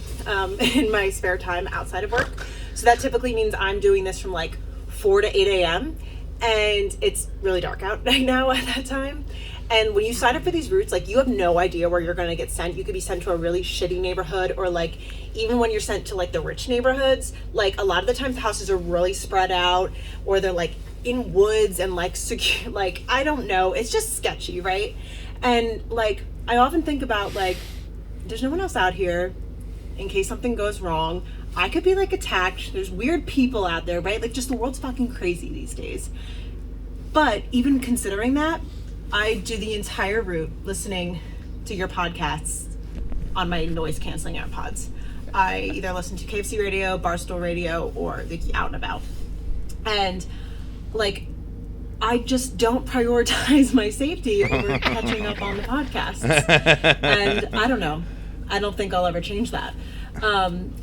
in my spare time outside of work. So that typically means I'm doing this from like 4 to 8 a.m. and it's really dark out right now at that time. And when you sign up for these routes, like, you have no idea where you're going to get sent. You could be sent to a really shitty neighborhood, or like even when you're sent to like the rich neighborhoods, like a lot of the times the houses are really spread out, or they're like in woods and like secure, like, I don't know, it's just sketchy, right? And like I often think about, like, there's no one else out here in case something goes wrong. I could be like attacked. There's weird people out there, right? Like, just the world's fucking crazy these days. But even considering that, I do the entire route listening to your podcasts on my noise canceling AirPods. I either listen to KFC Radio, Barstool Radio, or the Out and About. And like, I just don't prioritize my safety over catching up on the podcasts. And I don't know. I don't think I'll ever change that.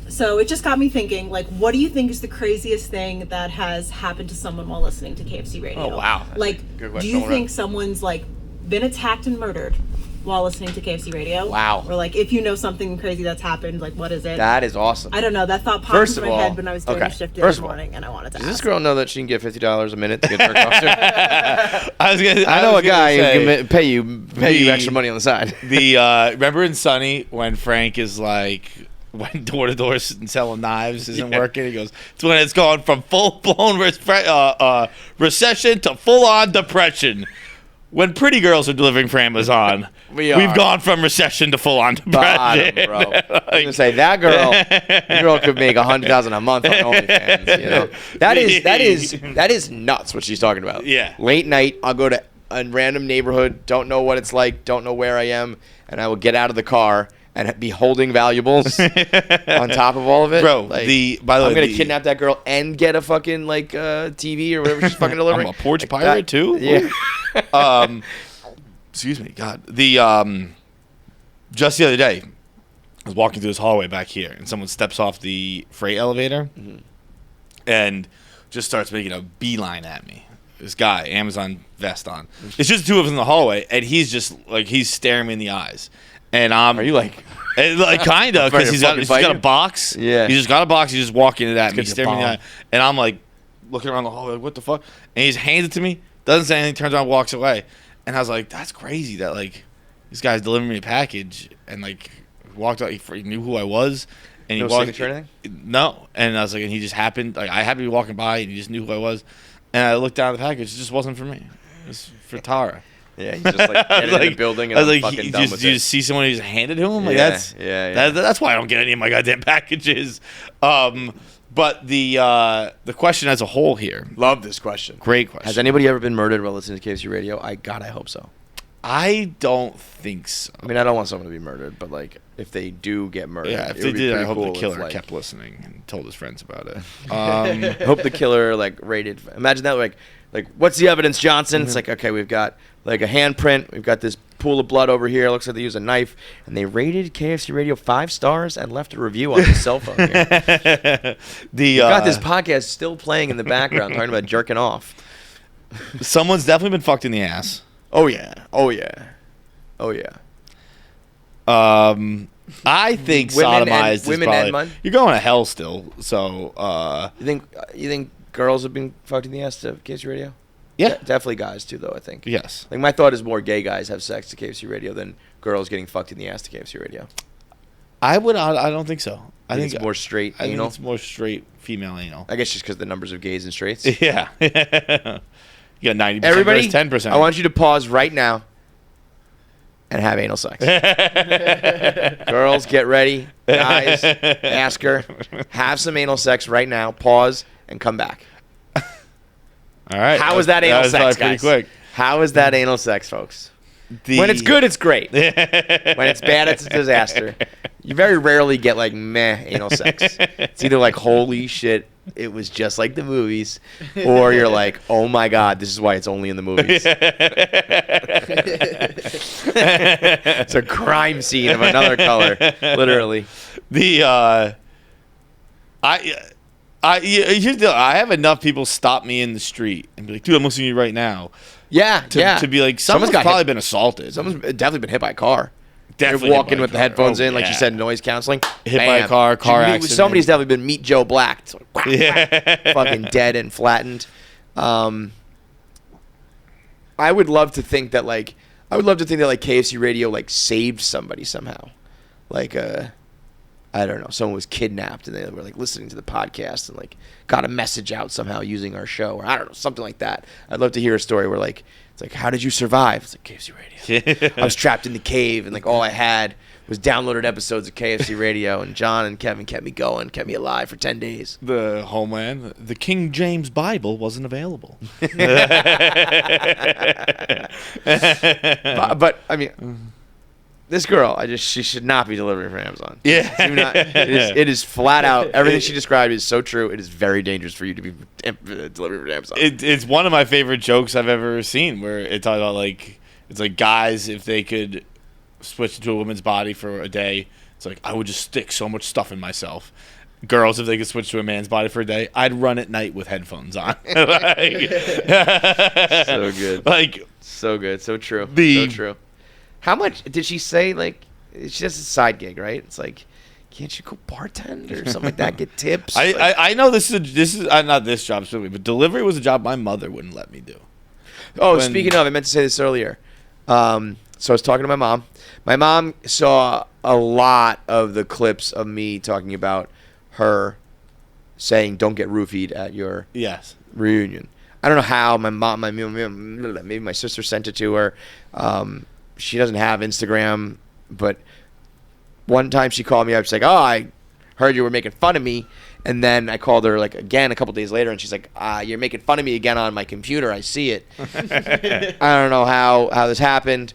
So it just got me thinking, like, what do you think is the craziest thing that has happened to someone while listening to KFC Radio?
Oh, wow.
Like, do you think someone's, like, been attacked and murdered while listening to KFC Radio.
Wow.
Or like, if you know something crazy that's happened, like, what is it?
That is awesome.
I don't know. That thought popped
First
into
of
my
all-
head when I was doing
okay.
the shift
First
this
of all,
morning, and I wanted to
Does
ask.
this girl know that she can get $50 a minute to get her costume?
I
know
was
a guy
gonna
who
say,
can pay you extra money on the side.
Remember in Sunny when Frank is like, when door to door and selling knives isn't working, he goes, it's when it's gone from full blown recession to full on depression. When pretty girls are delivering for Amazon, we've gone from recession to full on depression.
Bottom, bro. I was gonna say that girl could make $100,000 a month on OnlyFans. You know, that is nuts. What she's talking about.
Yeah.
Late night, I'll go to a random neighborhood, don't know what it's like, don't know where I am, and I will get out of the car and be holding valuables on top of all of it.
Bro,
like,
by the way,
I'm gonna kidnap that girl and get a fucking TV or whatever she's fucking delivering.
I'm a porch
Like
pirate
that.
too.
Yeah.
Excuse me, God. Just the other day, I was walking through this hallway back here, and someone steps off the freight elevator and just starts making a beeline at me. This guy, Amazon vest on. It's just two of us in the hallway, and he's just like, he's staring me in the eyes. And
Are you like?
kind of, because he's got a box.
Yeah.
He's just got a box. He's just walking it at me,
gonna
staring me in the eye.
bomb.
And I'm like, looking around the hallway, like, what the fuck? And he just hands it to me, doesn't say anything, turns around, walks away. And I was like, that's crazy that, like, this guy's delivering me a package and, like, walked out. He knew who I was. And
No
he walked,
signature or anything?
No. And I was like, and he just happened, like, I happened to be walking by and he just knew who I was. And I looked down at the package. It just wasn't for me. It was for Tara.
Yeah, he's just like getting in the building and
I was
I'm
like,
fucking
you
done
just,
with
you
it.
just see someone who just handed to him? Like,
Yeah,
that's
yeah.
that's why I don't get any of my goddamn packages. But the question as a whole here,
Love this question.
great question.
Has anybody ever been murdered while listening to KFC Radio? I hope so.
I don't think so.
I mean, I don't want someone to be murdered, but like, if they do get murdered,
Yeah, if
it
they
would be
did, I
pretty
hope
cool
the
if,
killer
like,
kept listening and told his friends about it.
I hope the killer like rated. Imagine that, like what's the evidence, Johnson? It's like, okay, we've got like a handprint, we've got this pool of blood over here. Looks like they used a knife, and they rated KFC Radio 5 stars and left a review on his cell phone. Here. We've got this podcast still playing in the background, talking about jerking off.
Someone's definitely been fucked in the ass.
Oh yeah, oh yeah, oh yeah.
I think
Women
sodomized is
women
probably,
and mud?
you're going to hell still. So
You think girls have been fucked in the ass to KFC Radio?
yeah,
Definitely guys too, though. I think.
yes.
Like my thought is more gay guys have sex to KFC Radio than girls getting fucked in the ass to KFC Radio.
I don't think so.
I think it's more straight
I
anal.
think it's more straight female anal.
I guess just because the numbers of gays and straights.
Yeah. You got 90%
Everybody,
versus 10%.
I want you to pause right now and have anal sex. Girls, get ready. Guys, ask her. Have some anal sex right now. Pause and come back.
All right.
How is that anal sex,
pretty
guys?
quick.
How is that anal sex, folks? When it's good, it's great. When it's bad, it's a disaster. You very rarely get like meh anal sex. It's either like holy shit, it was just like the movies, or you're like, oh my god, this is why it's only in the movies. It's a crime scene of another color, literally.
Here's the deal. I have enough people stop me in the street and be like, dude, I'm listening to you right now.
Yeah,
To be like, someone's probably been assaulted.
Someone's definitely been hit by a car.
Definitely
You're
hit
walking
by a
with the
car.
headphones
Oh,
in, like you
yeah.
said, noise counseling.
Hit by a
Bam.
car accident.
Somebody's definitely been Meet Joe Black. It's like, whack,
Yeah.
fucking dead and flattened. I would love to think that like KFC Radio like saved somebody somehow. Like I don't know, someone was kidnapped and they were like listening to the podcast and like got a message out somehow using our show, or I don't know, something like that. I'd love to hear a story where like it's like, how did you survive? It's like KFC Radio. I was trapped in the cave and like all I had was downloaded episodes of KFC Radio, and John and Kevin kept me going, kept me alive for 10 days.
The Homeland, the King James Bible wasn't available.
But I mean, this girl, she should not be delivering for Amazon.
Yeah.
Do not, it is flat out. Everything she described is so true. It is very dangerous for you to be delivering for Amazon.
It's one of my favorite jokes I've ever seen, where it talks about like, it's like guys, if they could switch into a woman's body for a day, it's like, I would just stick so much stuff in myself. girls, if they could switch to a man's body for a day, I'd run at night with headphones on.
So good.
Like,
so good. So true. So true. How much did she say? Like, she has a side gig, right? It's like, can't you go bartend or something like that? Get tips.
I know this is not this job specifically, but delivery was a job my mother wouldn't let me do.
Oh, speaking of, I meant to say this earlier. So I was talking to my mom. My mom saw a lot of the clips of me talking about her saying, "Don't get roofied at your reunion." I don't know how maybe my sister sent it to her. She doesn't have Instagram, but one time she called me up. She's like, "Oh, I heard you were making fun of me." And then I called her like again a couple days later, and she's like, "You're making fun of me again on my computer. I see it." I don't know how this happened,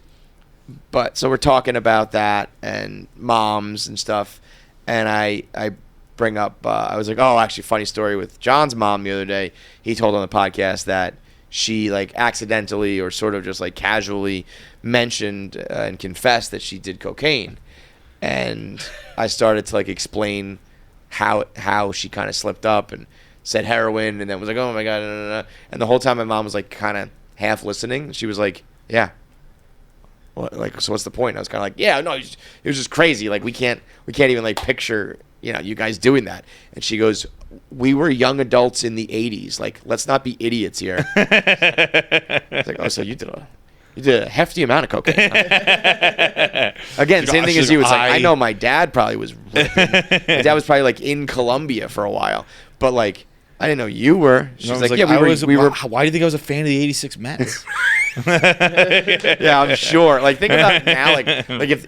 but so we're talking about that and moms and stuff, and I bring up I was like, "Oh, actually, funny story with John's mom the other day. He told on the podcast that she like accidentally or sort of just like casually mentioned and confessed that she did cocaine." And I started to like explain how she kind of slipped up and said heroin, and then was like, "Oh my god," and the whole time my mom was like kind of half listening. She was like, "Yeah, well, like, so what's the point?" I was kind of like, "Yeah, no, it was just crazy. Like we can't even like picture you guys doing that." And she goes, "We were young adults in the '80s. Like, let's not be idiots here." I was like, "Oh, so you did a hefty amount of cocaine." Huh? Again, same thing as you. It's like I know my dad probably was ripping. My dad was probably like in Colombia for a while, but like I didn't know you were. She's like, "Yeah, we were."
Why do you think I was a fan of the '86 Mets?
Yeah, I'm sure. Like think about it now. Like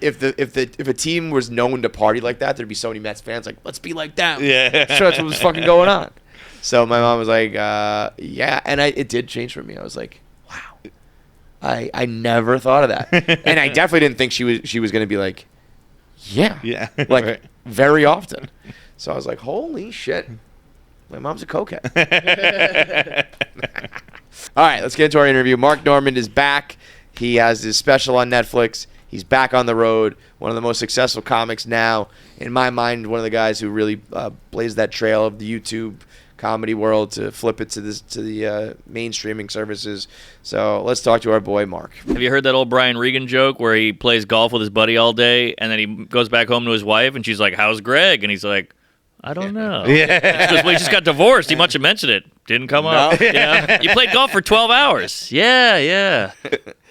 if a team was known to party like that, there'd be so many Mets fans. Like, let's be like them.
Yeah,
sure, that's what was fucking going on. So my mom was like, "Yeah," and it did change for me. I was like, "Wow." I never thought of that, and I definitely didn't think she was going to be like, yeah, like right. Very often. So I was like, holy shit, my mom's a cokehead. All right, let's get into our interview. Mark Normand is back. He has his special on Netflix. He's back on the road. One of the most successful comics now, in my mind. One of the guys who really blazed that trail of the YouTube comedy world to flip it to the mainstreaming services. So let's talk to our boy Mark.
Have you heard that old Brian Regan joke where he plays golf with his buddy all day and then he goes back home to his wife and she's like, "How's Greg?" And he's like, "I don't know." Yeah. Well, he just got divorced. He must have mentioned it. Didn't come up. You played golf for 12 hours. Yeah.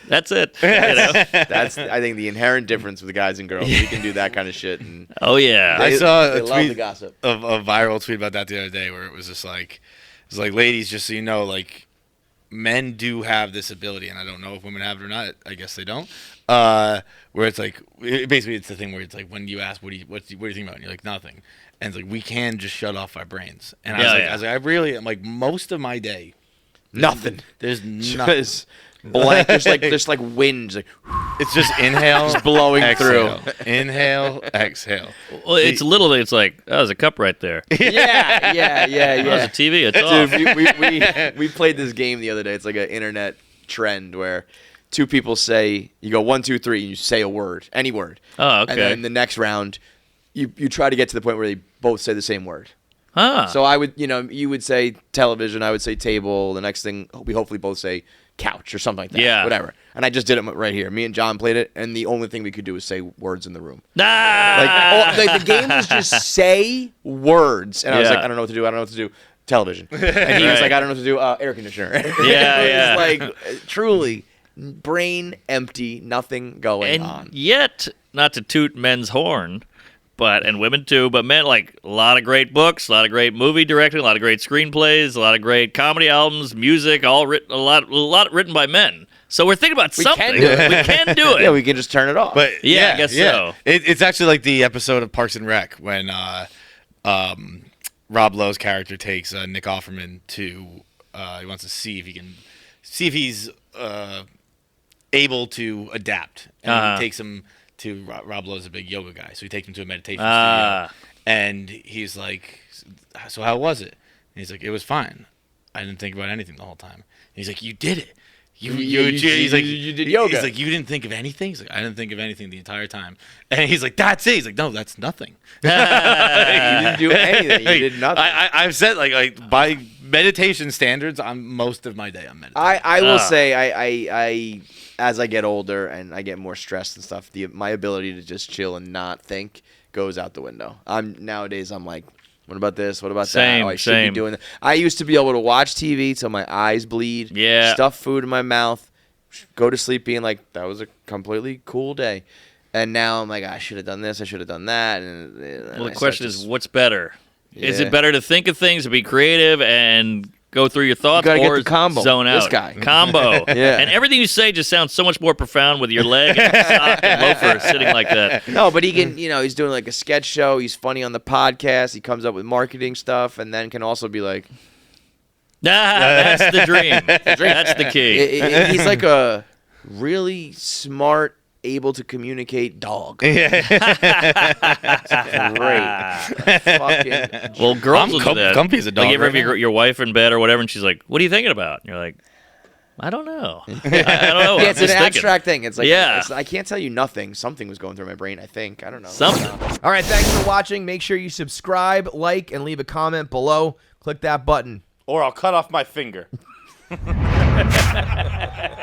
That's it.
That's I think the inherent difference with the guys and girls. We can do that kind of shit. And
oh yeah,
I saw
a tweet, a
viral tweet about that the other day where it was just like, ladies, just so you know, like men do have this ability, and I don't know if women have it or not. I guess they don't. Where it's like basically it's the thing where it's like when you ask what do you think about, and you're like nothing, and it's like we can just shut off our brains. And I was like, I'm like most of my day,
nothing.
There's nothing.
Blank. There's like wind. Like,
it's just inhale,
just blowing
exhale. Through. Inhale, exhale.
Well, it's literally. It's like there's a cup right there.
Yeah.
There's a TV. It's
off. We played this game the other day. It's like an internet trend where two people say, you go 1, 2, 3, and you say a word, any word.
Oh, okay.
And then the next round, you try to get to the point where they both say the same word.
Huh.
So I would, you would say television, I would say table. The next thing, we hopefully both say couch or something like that.
Yeah.
Whatever. And I just did it right here. Me and John played it, and the only thing we could do was say words in the room. Like the game was just say words. And I was like, I don't know what to do. Television. And he was like, I don't know what to do. Air conditioner.
Yeah.
It was like, truly, brain empty, nothing going on.
And yet, not to toot men's horn, and women too, but men, like, a lot of great books, a lot of great movie directing, a lot of great screenplays, a lot of great comedy albums, music, all written, a lot written by men. So we're thinking about something. We can do it.
Yeah, we can just turn it off.
But I guess so.
It's actually like the episode of Parks and Rec when Rob Lowe's character takes Nick Offerman to he wants to see if he's able to adapt, and he takes him to Rob Lowe's a big yoga guy, so he takes him to a meditation studio, and he's like, "So how was it?" And he's like, "It was fine. I didn't think about anything the whole time." And he's like, "You did it. He's like,
you did yoga.
He's like, you didn't think of anything? He's like, I didn't think of anything the entire time. And he's like, that's it. He's like, no, that's nothing.
You didn't do anything. You did nothing.
I've said like by meditation standards, I'm most of my day I'm meditating.
I will say I as I get older and I get more stressed and stuff, my ability to just chill and not think goes out the window. Nowadays I'm like, what about this? What about that? Oh, I should be doing that. I used to be able to watch TV till my eyes bleed.
Yeah.
Stuff food in my mouth, go to sleep being like, that was a completely cool day. And now I'm like, I should have done this. I should have done that. And
well, the question is, what's better? Yeah. Is it better to think of things, to be creative, and go through your thoughts,
you
or
get the combo.
Zone out?
This guy.
Combo.
Yeah.
And everything you say just sounds so much more profound with your leg and sock and loafer sitting like that.
No, but he can, he's doing like a sketch show. He's funny on the podcast. He comes up with marketing stuff, and then can also be like,
that's the dream. That's the key.
He's like a really smart, able to communicate dog. Great.
Well, girls will do that.
Comfy's a dog.
Like, you ever have your wife in bed or whatever, and she's like, what are you thinking about? And you're like, I don't know. I don't know.
Yeah, it's an abstract thing. It's like, I can't tell you nothing. Something was going through my brain, I think. I don't know.
Something.
All right, thanks for watching. Make sure you subscribe, like, and leave a comment below. Click that button.
Or I'll cut off my finger.